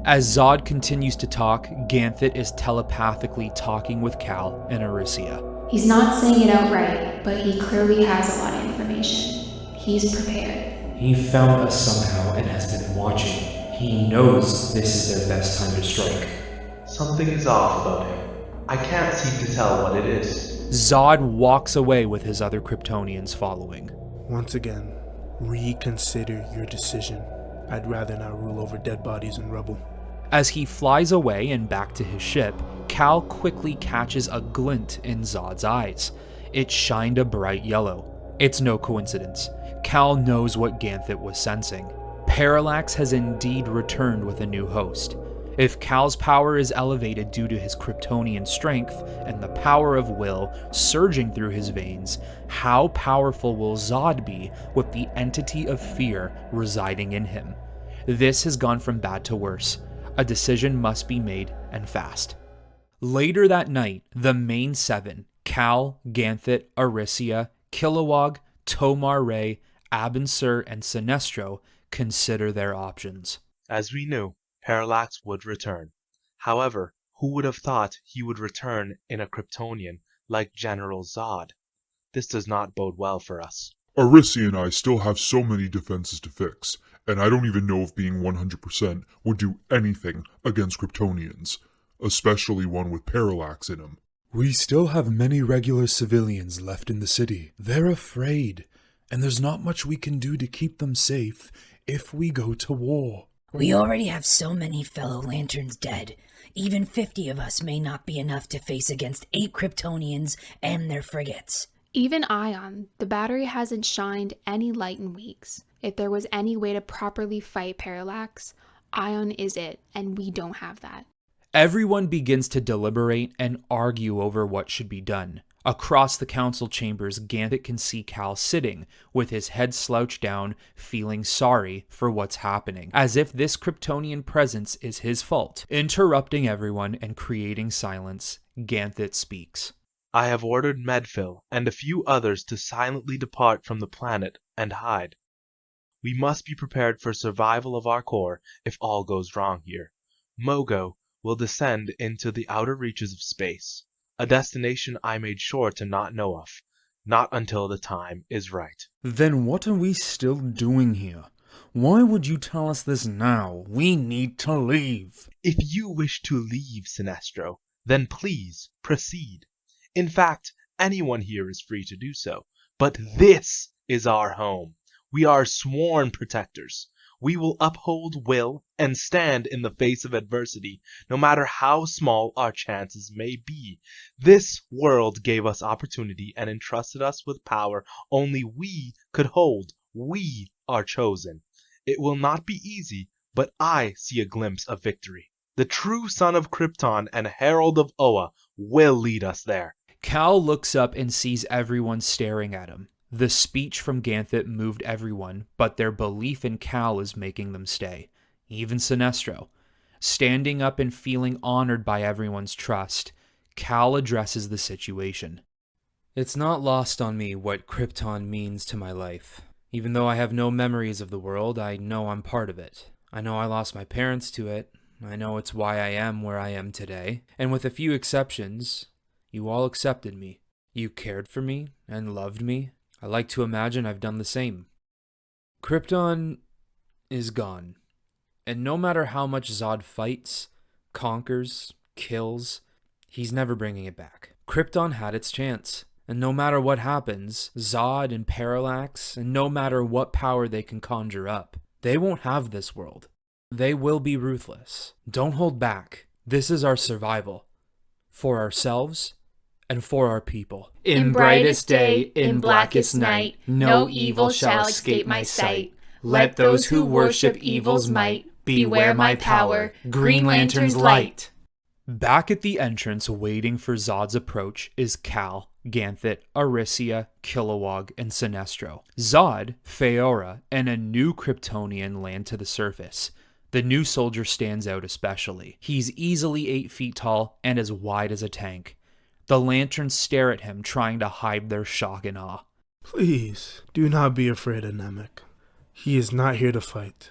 As Zod continues to talk, Ganthet is telepathically talking with Kal and Arisia. He's not saying it outright, but he clearly has a lot of information. He's prepared. He found us somehow and has been watching. He knows this is their best time to strike. Something is off about him. I can't seem to tell what it is. Zod walks away with his other Kryptonians following. Once again, reconsider your decision. I'd rather not rule over dead bodies and rubble. As he flies away and back to his ship, Kal quickly catches a glint in Zod's eyes. It shined a bright yellow. It's no coincidence. Kal knows what Ganthet was sensing. Parallax has indeed returned with a new host. If Kal's power is elevated due to his Kryptonian strength and the power of will surging through his veins, how powerful will Zod be with the entity of fear residing in him? This has gone from bad to worse. A decision must be made, and fast. Later that night, the main seven, Kal, Ganthet, Arisia, Kilowog, Tomar-Re, Abin-Sur, and Sinestro, consider their options. As we knew, Parallax would return. However, who would have thought he would return in a Kryptonian like General Zod? This does not bode well for us. Arisia and I still have so many defenses to fix, and I don't even know if being 100% would do anything against Kryptonians, especially one with Parallax in him. We still have many regular civilians left in the city. They're afraid, and there's not much we can do to keep them safe if we go to war. We already have so many fellow Lanterns dead. Even 50 of us may not be enough to face against 8 Kryptonians and their frigates. Even Ion, the battery hasn't shined any light in weeks. If there was any way to properly fight Parallax, Ion is it, and we don't have that. Everyone begins to deliberate and argue over what should be done. Across the council chambers, Ganthet can see Kal sitting, with his head slouched down, feeling sorry for what's happening, as if this Kryptonian presence is his fault. Interrupting everyone and creating silence, Ganthet speaks. I have ordered Medfill and a few others to silently depart from the planet and hide. We must be prepared for survival of our corps if all goes wrong here. Mogo will descend into the outer reaches of space, a destination I made sure to not know of, not until the time is right. Then what are we still doing here? Why would you tell us this now? We need to leave. If you wish to leave, Sinestro, then please proceed. In fact, anyone here is free to do so. But this is our home. We are sworn protectors. We will uphold will and stand in the face of adversity, no matter how small our chances may be. This world gave us opportunity and entrusted us with power only we could hold. We are chosen. It will not be easy, but I see a glimpse of victory. The true son of Krypton and herald of Oa will lead us there. Kal looks up and sees everyone staring at him. The speech from Ganthet moved everyone, but their belief in Kal is making them stay. Even Sinestro. Standing up and feeling honored by everyone's trust, Kal addresses the situation. It's not lost on me what Krypton means to my life. Even though I have no memories of the world, I know I'm part of it. I know I lost my parents to it. I know it's why I am where I am today. And with a few exceptions, you all accepted me. You cared for me and loved me. I like to imagine I've done the same. Krypton is gone. And no matter how much Zod fights, conquers, kills, he's never bringing it back. Krypton had its chance. And no matter what happens, Zod and Parallax, and no matter what power they can conjure up, they won't have this world. They will be ruthless. Don't hold back. This is our survival. For ourselves and for our people. In brightest day, in blackest night, no evil shall escape my sight. Let those who worship evil's might beware my power, Green Lantern's light. Back at the entrance waiting for Zod's approach is Kal, Ganthet, Aricia, Kilowog, and Sinestro. Zod, Feora, and a new Kryptonian land to the surface. The new soldier stands out especially. He's easily 8 feet tall and as wide as a tank. The lanterns stare at him, trying to hide their shock and awe. Please, do not be afraid of Namek. He is not here to fight,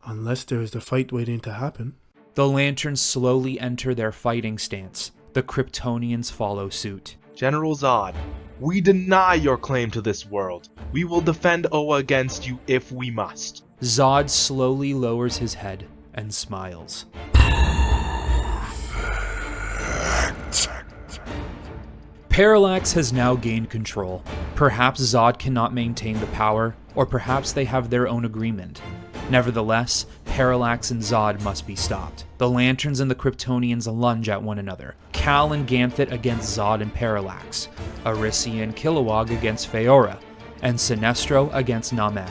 unless there is a fight waiting to happen. The lanterns slowly enter their fighting stance. The Kryptonians follow suit. General Zod, we deny your claim to this world. We will defend Oa against you if we must. Zod slowly lowers his head and smiles. Parallax has now gained control. Perhaps Zod cannot maintain the power, or perhaps they have their own agreement. Nevertheless, Parallax and Zod must be stopped. The Lanterns and the Kryptonians lunge at one another. Kal and Ganthet against Zod and Parallax. Aricia and Kilowog against Feora. And Sinestro against Namek.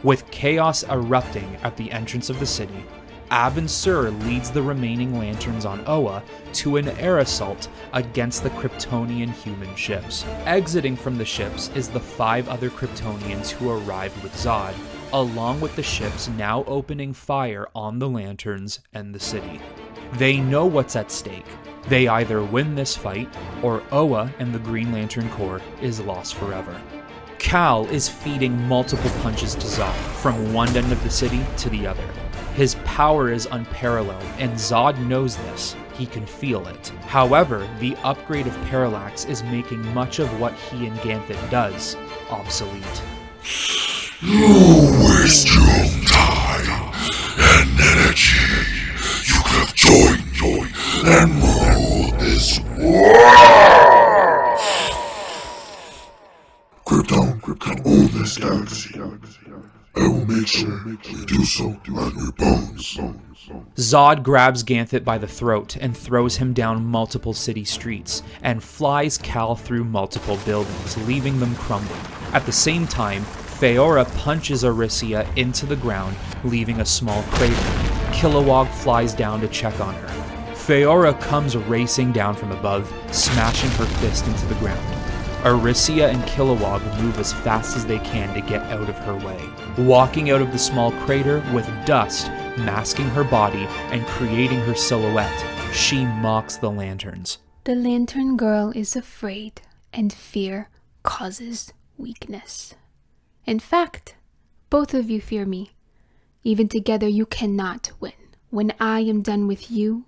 With chaos erupting at the entrance of the city, Abin Sur leads the remaining Lanterns on Oa to an air assault against the Kryptonian human ships. Exiting from the ships is the 5 other Kryptonians who arrived with Zod, along with the ships now opening fire on the Lanterns and the city. They know what's at stake. They either win this fight, or Oa and the Green Lantern Corps is lost forever. Kal is feeding multiple punches to Zod, from one end of the city to the other. His power is unparalleled, and Zod knows this. He can feel it. However, the upgrade of Parallax is making much of what he and Ganthet does obsolete. You waste your own time and energy. You could have joined and rule this world. Krypton can own this galaxy. I will make sure we do so on your bones. Zod grabs Ganthet by the throat and throws him down multiple city streets, and flies Kal through multiple buildings, leaving them crumbling. At the same time, Feora punches Aricia into the ground, leaving a small crater. Kilowog flies down to check on her. Feora comes racing down from above, smashing her fist into the ground. Aricia and Kilowog move as fast as they can to get out of her way. Walking out of the small crater with dust masking her body and creating her silhouette, she mocks the Lanterns. The Lantern Girl is afraid, and fear causes weakness. In fact, both of you fear me. Even together you cannot win. When I am done with you,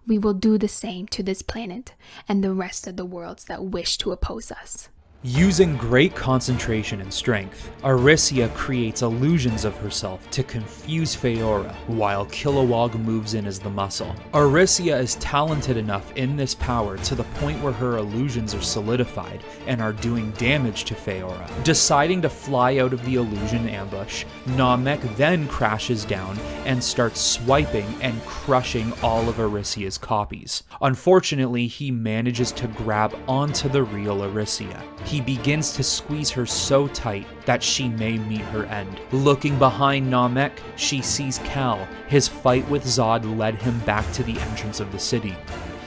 we will do the same to this planet and the rest of the worlds that wish to oppose us. Using great concentration and strength, Aricia creates illusions of herself to confuse Feora, while Kilowog moves in as the muscle. Aricia is talented enough in this power to the point where her illusions are solidified and are doing damage to Feora. Deciding to fly out of the illusion ambush, Namek then crashes down and starts swiping and crushing all of Aricia's copies. Unfortunately, he manages to grab onto the real Aricia. He begins to squeeze her so tight that she may meet her end. Looking behind Namek, she sees Kal. His fight with Zod led him back to the entrance of the city.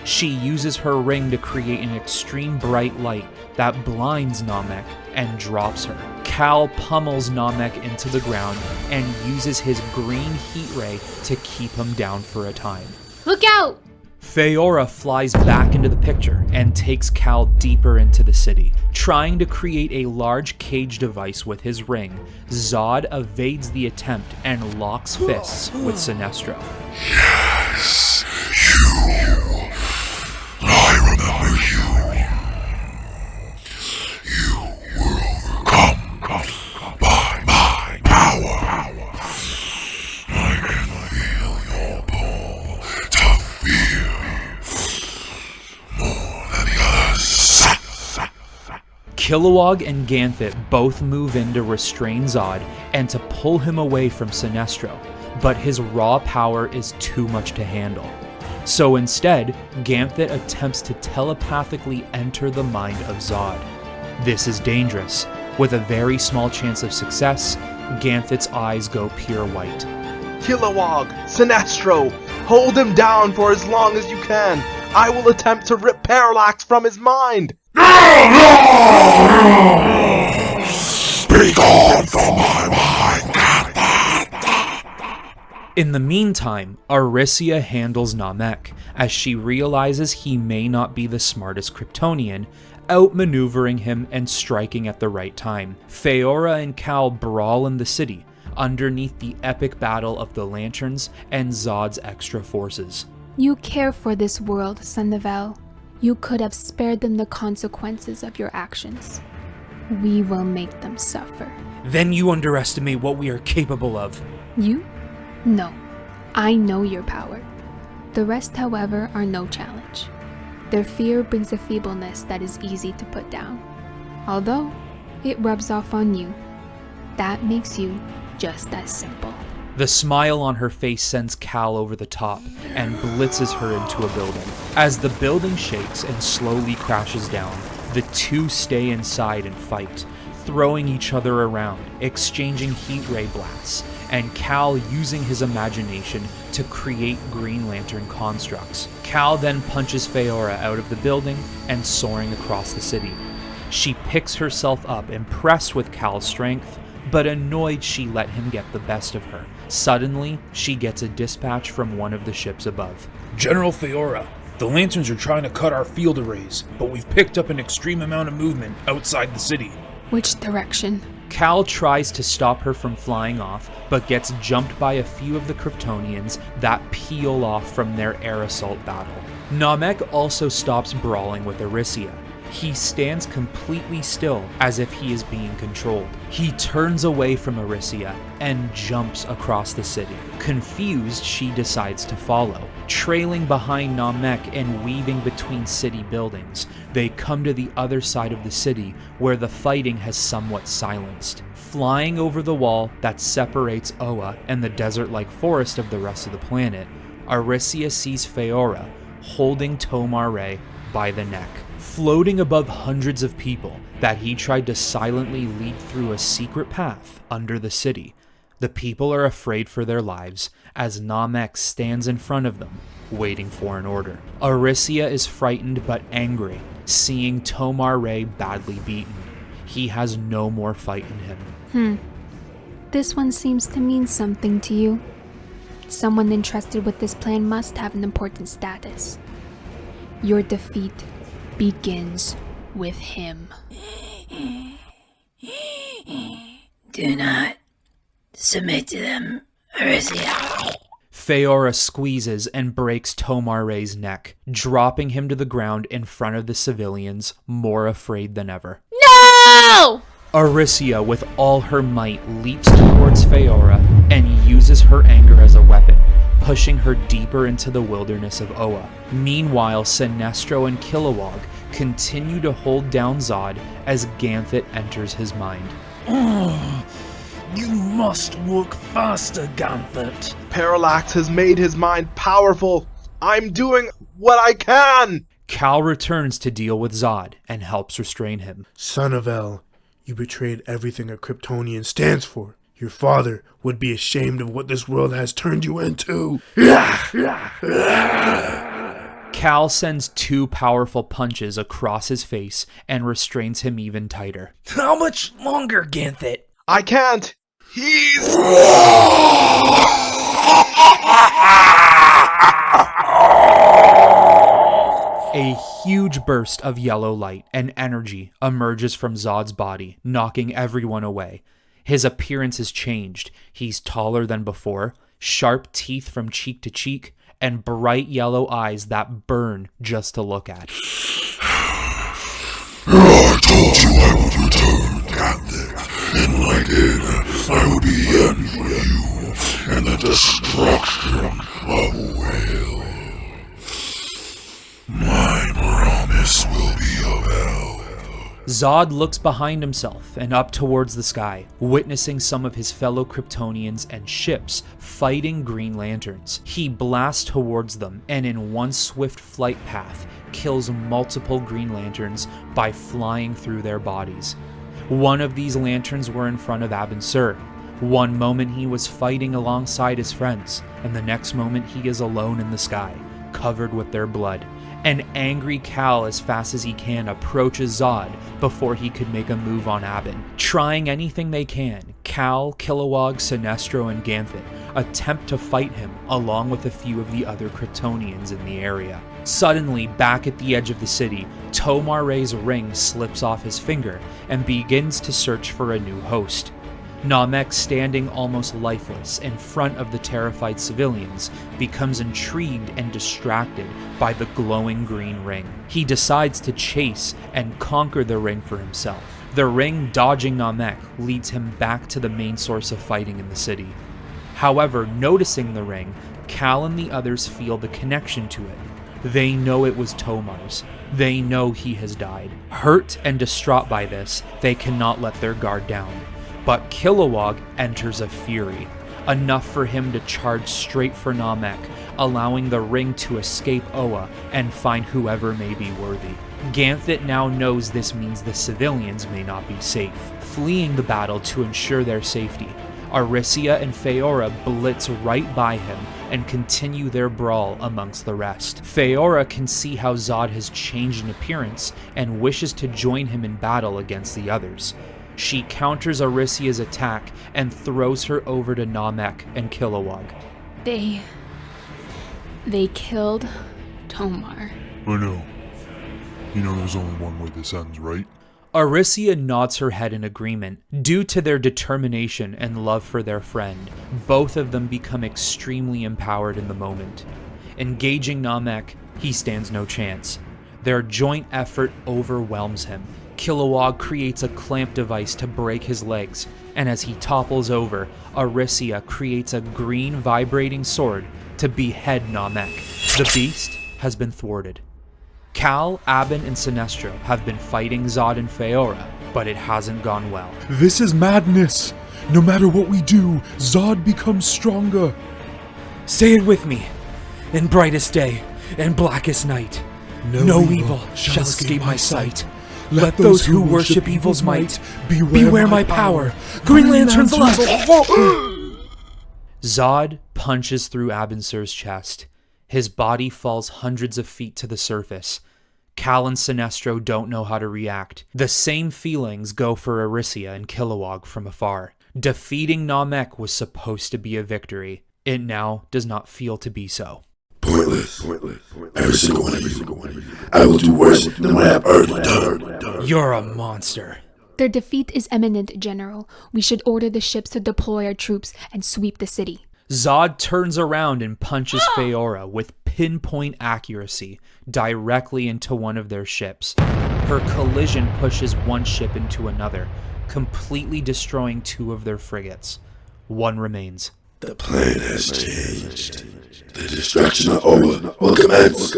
She uses her ring to create an extreme bright light that blinds Namek and drops her. Kal pummels Namek into the ground and uses his green heat ray to keep him down for a time. Look out! Feora flies back into the picture and takes Kal deeper into the city. Trying to create a large cage device with his ring, Zod evades the attempt and locks fists with Sinestro. Yes, you. I remember you. You were overcome by my power. I can feel your pull to fear more than the others. Kilowog and Ganthet both move in to restrain Zod and to pull him away from Sinestro, but his raw power is too much to handle. So instead, Ganthet attempts to telepathically enter the mind of Zod. This is dangerous. With a very small chance of success, Ganthet's eyes go pure white. Kilowog, Sinestro, hold him down for as long as you can. I will attempt to rip Parallax from his mind. Be gone from my mind! In the meantime, Aricia handles Namek as she realizes he may not be the smartest Kryptonian, outmaneuvering him and striking at the right time. Feora and Kal brawl in the city, underneath the epic battle of the Lanterns and Zod's extra forces. You care for this world, Son of El. You could have spared them the consequences of your actions. We will make them suffer. Then you underestimate what we are capable of. You? No. I know your power. The rest, however, are no challenge. Their fear brings a feebleness that is easy to put down. Although, it rubs off on you. That makes you just as simple. The smile on her face sends Kal over the top and blitzes her into a building. As the building shakes and slowly crashes down, the two stay inside and fight, throwing each other around, exchanging heat ray blasts, and Kal using his imagination to create Green Lantern constructs. Kal then punches Feora out of the building and soaring across the city. She picks herself up, impressed with Kal's strength, but annoyed she let him get the best of her. Suddenly, she gets a dispatch from one of the ships above. General Feora, the Lanterns are trying to cut our field arrays, but we've picked up an extreme amount of movement outside the city. Which direction? Kal tries to stop her from flying off, but gets jumped by a few of the Kryptonians that peel off from their air assault battle. Namek also stops brawling with Aricia. He stands completely still, as if he is being controlled. He turns away from Aricia and jumps across the city. Confused, she decides to follow. Trailing behind Namek and weaving between city buildings, they come to the other side of the city, where the fighting has somewhat silenced. Flying over the wall that separates Oa and the desert-like forest of the rest of the planet, Aricia sees Feora holding Tomar-Re by the neck. Floating above hundreds of people that he tried to silently lead through a secret path under the city. The people are afraid for their lives as Namek stands in front of them, waiting for an order. Aricia is frightened but angry, seeing Tomar-Re badly beaten. He has no more fight in him. This one seems to mean something to you. Someone entrusted with this plan must have an important status. Your defeat begins with him. Do not submit to them, Aricia. Feora squeezes and breaks Tomar-Re's neck, dropping him to the ground in front of the civilians, more afraid than ever. No! Aricia, with all her might, leaps towards Feora and uses her anger as a weapon, pushing her deeper into the wilderness of Oa. Meanwhile, Sinestro and Kilowog continue to hold down Zod as Ganthet enters his mind. You must work faster, Ganthet. Parallax has made his mind powerful. I'm doing what I can. Kal returns to deal with Zod and helps restrain him. Son of El, you betrayed everything a Kryptonian stands for. Your father would be ashamed of what this world has turned you into. Kal sends two powerful punches across his face and restrains him even tighter. How much longer, Ganthet? I can't. He's... A huge burst of yellow light and energy emerges from Zod's body, knocking everyone away. His appearance has changed. He's taller than before, sharp teeth from cheek to cheek, and bright yellow eyes that burn just to look at. I told you I would return, Ganthet, and when I did, I would be the end for you, and the destruction of Whale. My promise will be upheld. Zod looks behind himself and up towards the sky, witnessing some of his fellow Kryptonians and ships fighting Green Lanterns. He blasts towards them and in one swift flight path kills multiple Green Lanterns by flying through their bodies. One of these lanterns were in front of Abin Sur. One moment he was fighting alongside his friends, and the next moment he is alone in the sky, covered with their blood, An angry Kal, as fast as he can, approaches Zod before he could make a move on Abin. Trying anything they can, Kal, Kilowog, Sinestro, and Ganthet attempt to fight him along with a few of the other Kryptonians in the area. Suddenly, back at the edge of the city, Tomar-Re's ring slips off his finger and begins to search for a new host. Namek, standing almost lifeless in front of the terrified civilians, becomes intrigued and distracted by the glowing green ring. He decides to chase and conquer the ring for himself. The ring, dodging Namek, leads him back to the main source of fighting in the city. However, noticing the ring, Kal and the others feel the connection to it. They know it was Tomar's. They know he has died. Hurt and distraught by this, they cannot let their guard down. But Kilowog enters a fury, enough for him to charge straight for Namek, allowing the ring to escape Oa and find whoever may be worthy. Ganthet now knows this means the civilians may not be safe, fleeing the battle to ensure their safety. Arisia and Feora blitz right by him and continue their brawl amongst the rest. Feora can see how Zod has changed in appearance and wishes to join him in battle against the others. She counters Arisia's attack and throws her over to Namek and Kilowog. They killed Tomar. I know. You know there's only one way this ends, right? Arisia nods her head in agreement. Due to their determination and love for their friend, both of them become extremely empowered in the moment. Engaging Namek, he stands no chance. Their joint effort overwhelms him. Kilowog creates a clamp device to break his legs, and as he topples over, Arisia creates a green vibrating sword to behead Namek. The beast has been thwarted. Kal, Abin, and Sinestro have been fighting Zod and Feora, but it hasn't gone well. This is madness! No matter what we do, Zod becomes stronger! Say it with me. In brightest day and blackest night, no evil shall escape my sight. Let those who worship evil's might beware my power. Green Lantern's level. Zod punches through Abinsur's chest. His body falls hundreds of feet to the surface. Kal and Sinestro don't know how to react. The same feelings go for Arisia and Kilowog from afar. Defeating Namek was supposed to be a victory. It now does not feel to be so. Pointless. Every single one. I will do worse than what I have already done. You're a monster. Their defeat is imminent, General. We should order the ships to deploy our troops and sweep the city. Zod turns around and punches Feora with pinpoint accuracy directly into one of their ships. Her collision pushes one ship into another, completely destroying two of their frigates. One remains. The plan has changed. The destruction of Oa will commence.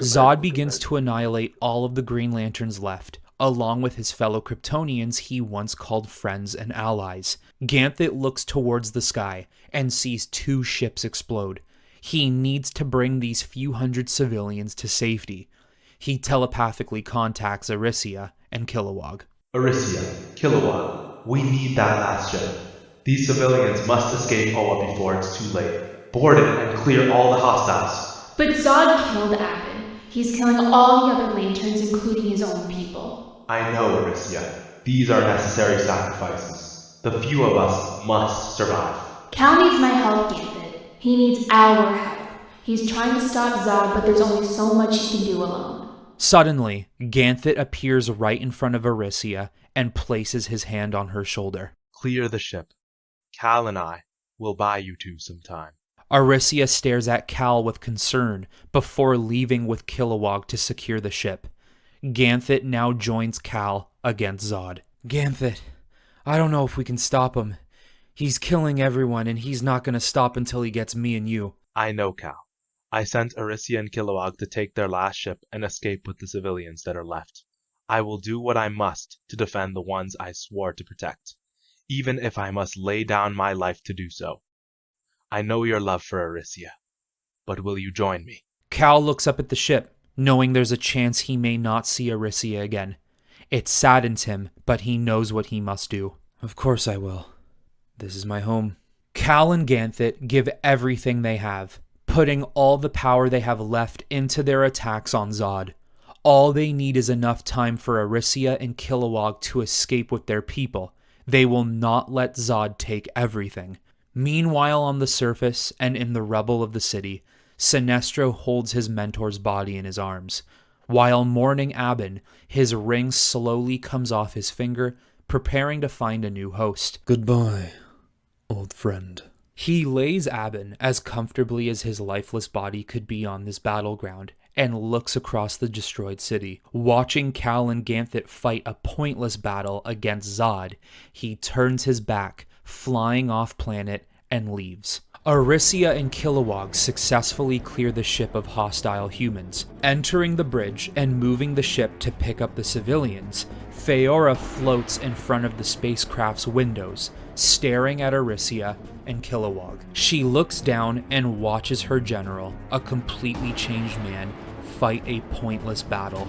Zod begins to annihilate all of the Green Lanterns left, along with his fellow Kryptonians he once called friends and allies. Ganthet looks towards the sky and sees two ships explode. He needs to bring these few hundred civilians to safety. He telepathically contacts Arisia and Kilowog. Arisia, Kilowog, we need that last ship. These civilians must escape Oa before it's too late. Board it and clear all the hostiles. But Zod killed Abin. He's killing all the other Lanterns, including his own people. I know, Arisia. These are necessary sacrifices. The few of us must survive. Kal needs my help, Ganthet. He needs our help. He's trying to stop Zod, but there's only so much he can do alone. Suddenly, Ganthet appears right in front of Arisia and places his hand on her shoulder. Clear the ship. Kal and I will buy you two some time. Arisia stares at Kal with concern before leaving with Kilowog to secure the ship. Ganthet now joins Kal against Zod. Ganthet, I don't know if we can stop him. He's killing everyone, and he's not going to stop until he gets me and you. I know, Kal. I sent Arisia and Kilowog to take their last ship and escape with the civilians that are left. I will do what I must to defend the ones I swore to protect, even if I must lay down my life to do so. I know your love for Arisia, but will you join me? Kal looks up at the ship, knowing there's a chance he may not see Arisia again. It saddens him, but he knows what he must do. Of course I will. This is my home. Kal and Ganthet give everything they have, putting all the power they have left into their attacks on Zod. All they need is enough time for Arisia and Kilowog to escape with their people. They will not let Zod take everything. Meanwhile, on the surface and in the rubble of the city, Sinestro holds his mentor's body in his arms. While mourning Abin, his ring slowly comes off his finger, preparing to find a new host. Goodbye, old friend. He lays Abin as comfortably as his lifeless body could be on this battleground and looks across the destroyed city. Watching Kal and Ganthet fight a pointless battle against Zod, he turns his back, flying off planet, and leaves. Arisia and Kilowog successfully clear the ship of hostile humans. Entering the bridge and moving the ship to pick up the civilians, Feora floats in front of the spacecraft's windows, staring at Arisia and Kilowog. She looks down and watches her general, a completely changed man, fight a pointless battle.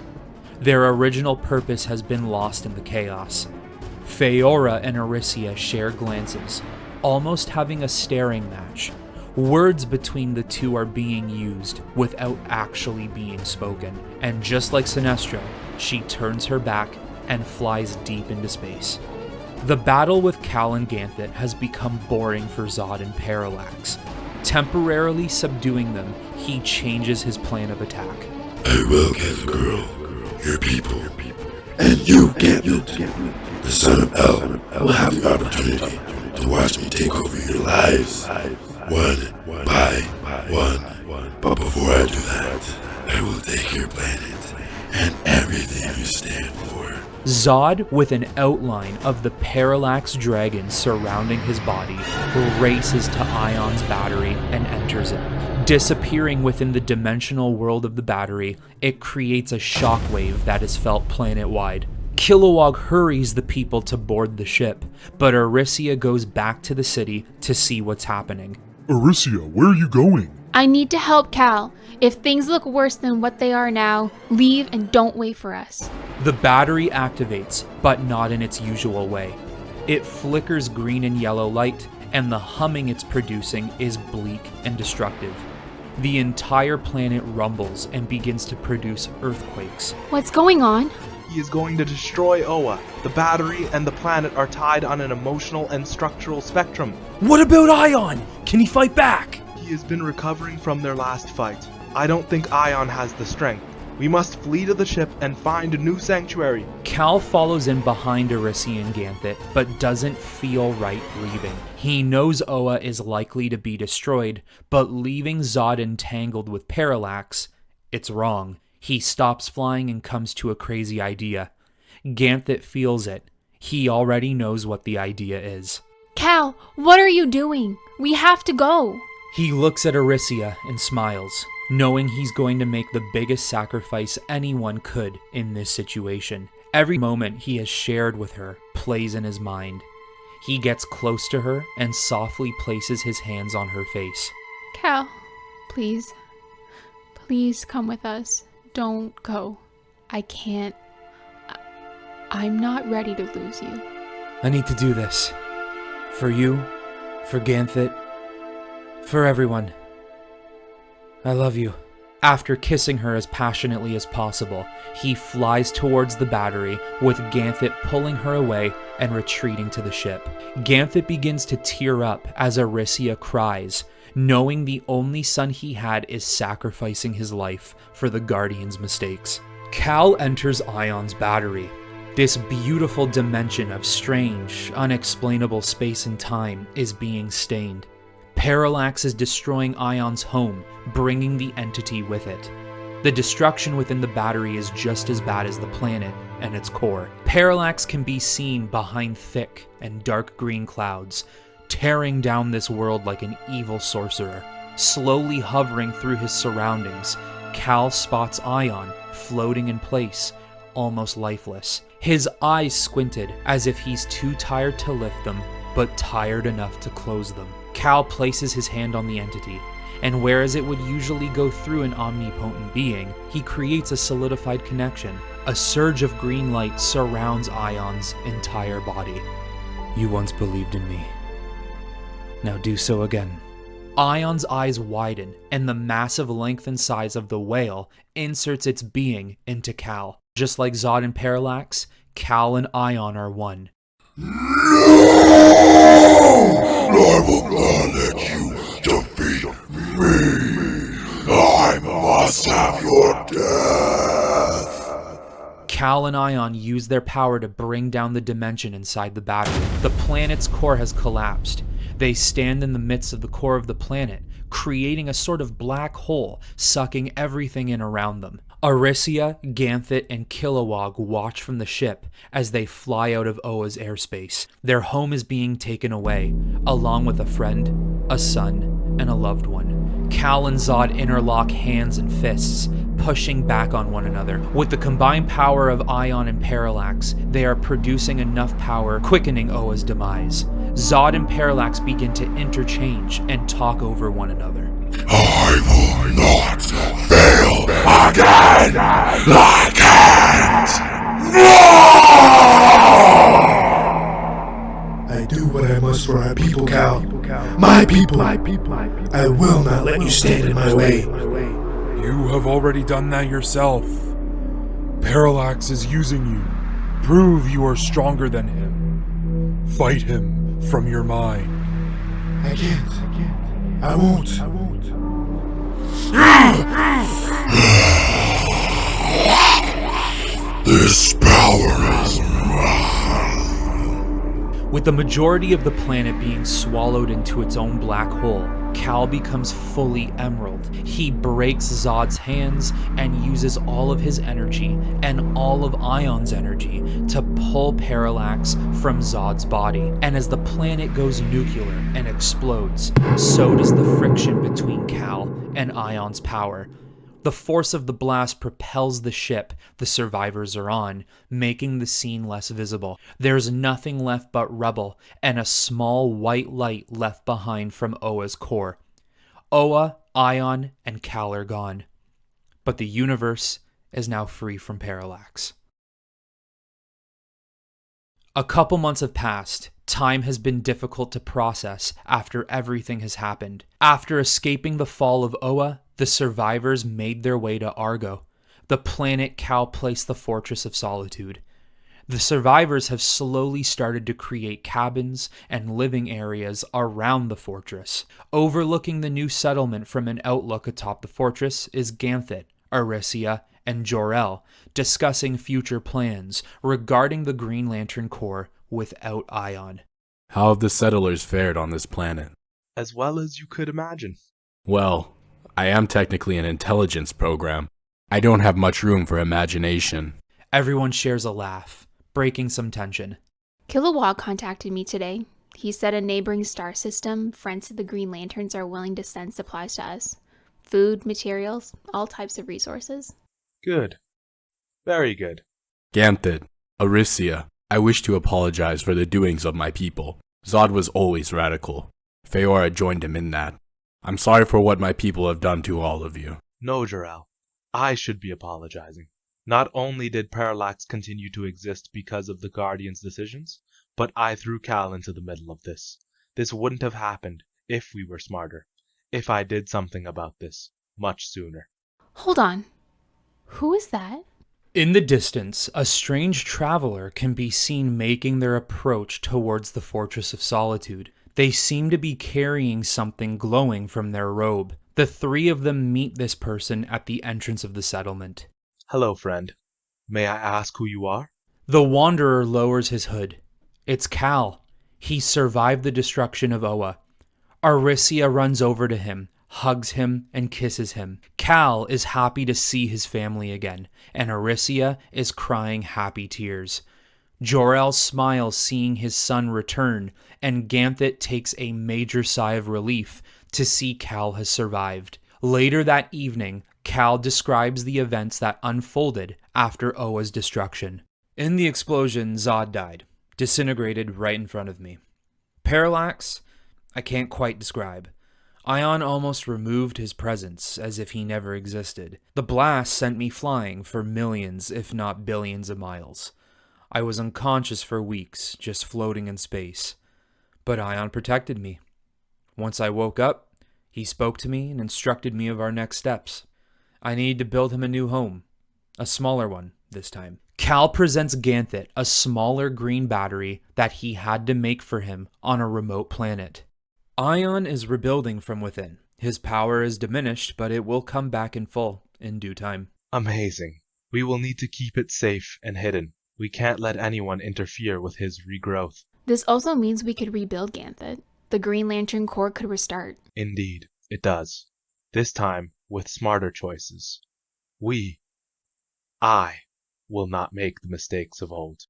Their original purpose has been lost in the chaos. Feora and Arisia share glances, almost having a staring match. Words between the two are being used without actually being spoken, and just like Sinestro, she turns her back and flies deep into space. The battle with Kal and Ganthet has become boring for Zod and Parallax. Temporarily subduing them, he changes his plan of attack. I will get the girl, your people, and you, Ganthet, the son of El, will have the opportunity to watch me take over your lives, one by one. But before I do that, I will take your planet and everything you stand for. Zod, with an outline of the Parallax dragon surrounding his body, races to Ion's battery and enters it. Disappearing within the dimensional world of the battery, it creates a shockwave that is felt planet-wide. Kilowog hurries the people to board the ship, but Arisia goes back to the city to see what's happening. Arisia, where are you going? I need to help Kal. If things look worse than what they are now, leave and don't wait for us. The battery activates, but not in its usual way. It flickers green and yellow light, and the humming it's producing is bleak and destructive. The entire planet rumbles and begins to produce earthquakes. What's going on? He is going to destroy Oa. The battery and the planet are tied on an emotional and structural spectrum. What about Ion? Can he fight back? He has been recovering from their last fight. I don't think Ion has the strength. We must flee to the ship and find a new sanctuary. Kal follows in behind Arisia and Ganthet, but doesn't feel right leaving. He knows Oa is likely to be destroyed, but leaving Zod entangled with Parallax, it's wrong. He stops flying and comes to a crazy idea. Ganthet feels it. He already knows what the idea is. Kal, what are you doing? We have to go. He looks at Arisia and smiles, knowing he's going to make the biggest sacrifice anyone could in this situation. Every moment he has shared with her plays in his mind. He gets close to her and softly places his hands on her face. Kal, please. Please come with us. Don't go. I can't. I'm not ready to lose you. I need to do this. For you, for Ganthet, for everyone. I love you. After kissing her as passionately as possible, he flies towards the battery, with Ganthet pulling her away and retreating to the ship. Ganthet begins to tear up as Arisia cries, knowing the only son he had is sacrificing his life for the Guardian's mistakes. Kal enters Ion's battery. This beautiful dimension of strange, unexplainable space and time is being stained. Parallax is destroying Ion's home, bringing the entity with it. The destruction within the battery is just as bad as the planet and its core. Parallax can be seen behind thick and dark green clouds, tearing down this world like an evil sorcerer. Slowly hovering through his surroundings, Kal spots Ion floating in place, almost lifeless. His eyes squinted as if he's too tired to lift them, but tired enough to close them. Kal places his hand on the entity, and whereas it would usually go through an omnipotent being, he creates a solidified connection. A surge of green light surrounds Ion's entire body. You once believed in me. Now do so again. Ion's eyes widen, and the massive length and size of the whale inserts its being into Kal. Just like Zod and Parallax, Kal and Ion are one. No! I will not let you defeat me! I must have your death! Kal and Ion use their power to bring down the dimension inside the battery. The planet's core has collapsed. They stand in the midst of the core of the planet, creating a sort of black hole, sucking everything in around them. Aricia, Ganthet, and Kilowog watch from the ship as they fly out of Oa's airspace. Their home is being taken away, along with a friend, a son, and a loved one. Kal and Zod interlock hands and fists, pushing back on one another. With the combined power of Ion and Parallax, they are producing enough power, quickening Oa's demise. Zod and Parallax begin to interchange and talk over one another. I will not fail again! I can't! No! I do what I must for our people, Kal. My people! I will not let you stand in my way. You have already done that yourself. Parallax is using you. Prove you are stronger than him. Fight him from your mind. I can't. I won't. This power is mine. With the majority of the planet being swallowed into its own black hole, Kal becomes fully emerald. He breaks Zod's hands and uses all of his energy and all of Ion's energy to pull Parallax from Zod's body. And as the planet goes nuclear and explodes, so does the friction between Kal and Ion's power. The force of the blast propels the ship the survivors are on, making the scene less visible. There's nothing left but rubble and a small white light left behind from Oa's core. Oa, Ion, and Kal are gone. But the universe is now free from Parallax. A couple months have passed. Time has been difficult to process after everything has happened. After escaping the fall of Oa, the survivors made their way to Argo, the planet Kal placed the Fortress of Solitude. The survivors have slowly started to create cabins and living areas around the fortress. Overlooking the new settlement from an outlook atop the fortress is Ganthet, Aricia, and Jor-El, discussing future plans regarding the Green Lantern Corps without Ion. How have the settlers fared on this planet? As well as you could imagine. Well, I am technically an intelligence program. I don't have much room for imagination. Everyone shares a laugh, breaking some tension. Kilowog contacted me today. He said a neighboring star system, friends of the Green Lanterns, are willing to send supplies to us. Food, materials, all types of resources. Good. Very good. Ganthet, Aricia, I wish to apologize for the doings of my people. Zod was always radical. Feora joined him in that. I'm sorry for what my people have done to all of you. No, Jor-El. I should be apologizing. Not only did Parallax continue to exist because of the Guardian's decisions, but I threw Kal into the middle of this. This wouldn't have happened if we were smarter. If I did something about this much sooner. Hold on. Who is that? In the distance, a strange traveler can be seen making their approach towards the Fortress of Solitude. They seem to be carrying something glowing from their robe. The three of them meet this person at the entrance of the settlement. Hello, friend. May I ask who you are? The Wanderer lowers his hood. It's Kal. He survived the destruction of Oa. Aricia runs over to him, hugs him, and kisses him. Kal is happy to see his family again, and Aricia is crying happy tears. Jor-El smiles seeing his son return, and Ganthet takes a major sigh of relief to see Kal has survived. Later that evening, Kal describes the events that unfolded after Oa's destruction. In the explosion, Zod died, disintegrated right in front of me. Parallax, I can't quite describe. Ion almost removed his presence, as if he never existed. The blast sent me flying for millions, if not billions of miles. I was unconscious for weeks, just floating in space. But Ion protected me. Once I woke up, He spoke to me and instructed me of our next steps. I need to build him a new home, a smaller one this time. Kal presents Ganthet a smaller green battery that he had to make for him on a remote planet. Ion is rebuilding from within. His power is diminished, but it will come back in full in due time. Amazing. We will need to keep it safe and hidden. We can't let anyone interfere with his regrowth. This also means we could rebuild Ganthet. The Green Lantern Corps could restart. Indeed, it does. This time with smarter choices. I will not make the mistakes of old.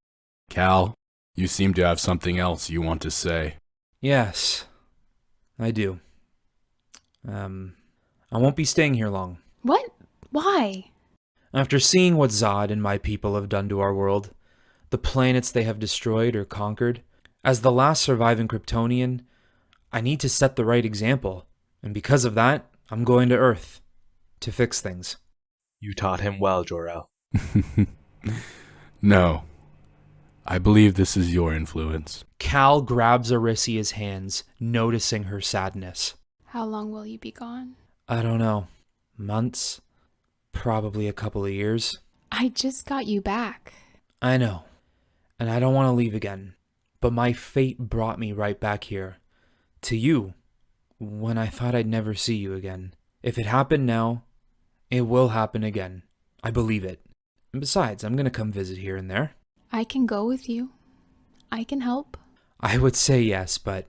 Kal, you seem to have something else you want to say. Yes, I do. I won't be staying here long. What? Why? After seeing what Zod and my people have done to our world, the planets they have destroyed or conquered, as the last surviving Kryptonian, I need to set the right example. And because of that, I'm going to Earth to fix things. You taught him well, Jor-El. No. I believe this is your influence. Kal grabs Arisia's hands, noticing her sadness. How long will you be gone? I don't know. Months? Probably a couple of years. I just got you back. I know. And I don't want to leave again. But my fate brought me right back here. To you. When I thought I'd never see you again. If it happened now, it will happen again. I believe it. And besides, I'm going to come visit here and there. I can go with you. I can help. I would say yes, but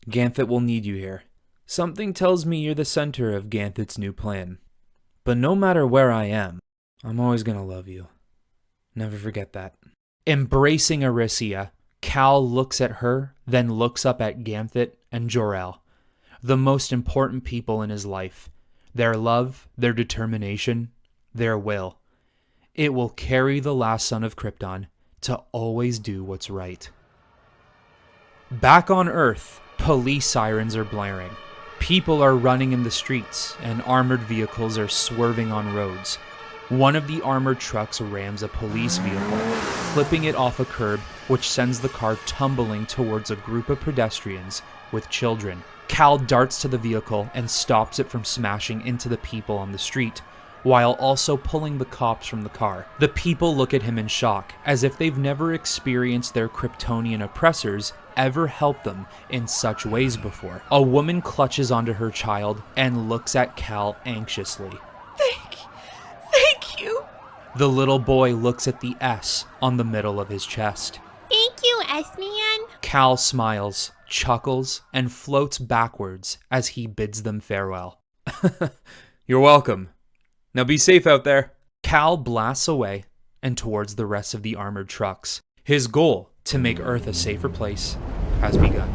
Ganthet will need you here. Something tells me you're the center of Ganthet's new plan. But no matter where I am, I'm always going to love you. Never forget that. Embracing Arisia, Kal looks at her, then looks up at Ganthet and Jor-El, the most important people in his life. Their love, their determination, their will. It will carry the last son of Krypton to always do what's right. Back on Earth, police sirens are blaring. People are running in the streets, and armored vehicles are swerving on roads. One of the armored trucks rams a police vehicle, flipping it off a curb, which sends the car tumbling towards a group of pedestrians with children. Kal darts to the vehicle and stops it from smashing into the people on the street, while also pulling the cops from the car. The people look at him in shock, as if they've never experienced their Kryptonian oppressors ever help them in such ways before. A woman clutches onto her child and looks at Kal anxiously. Thank you. The little boy looks at the S on the middle of his chest. Thank you, S-Man. Kal smiles, chuckles, and floats backwards as he bids them farewell. You're welcome. Now be safe out there. Kal blasts away and towards the rest of the armored trucks. His goal, to make Earth a safer place, has begun.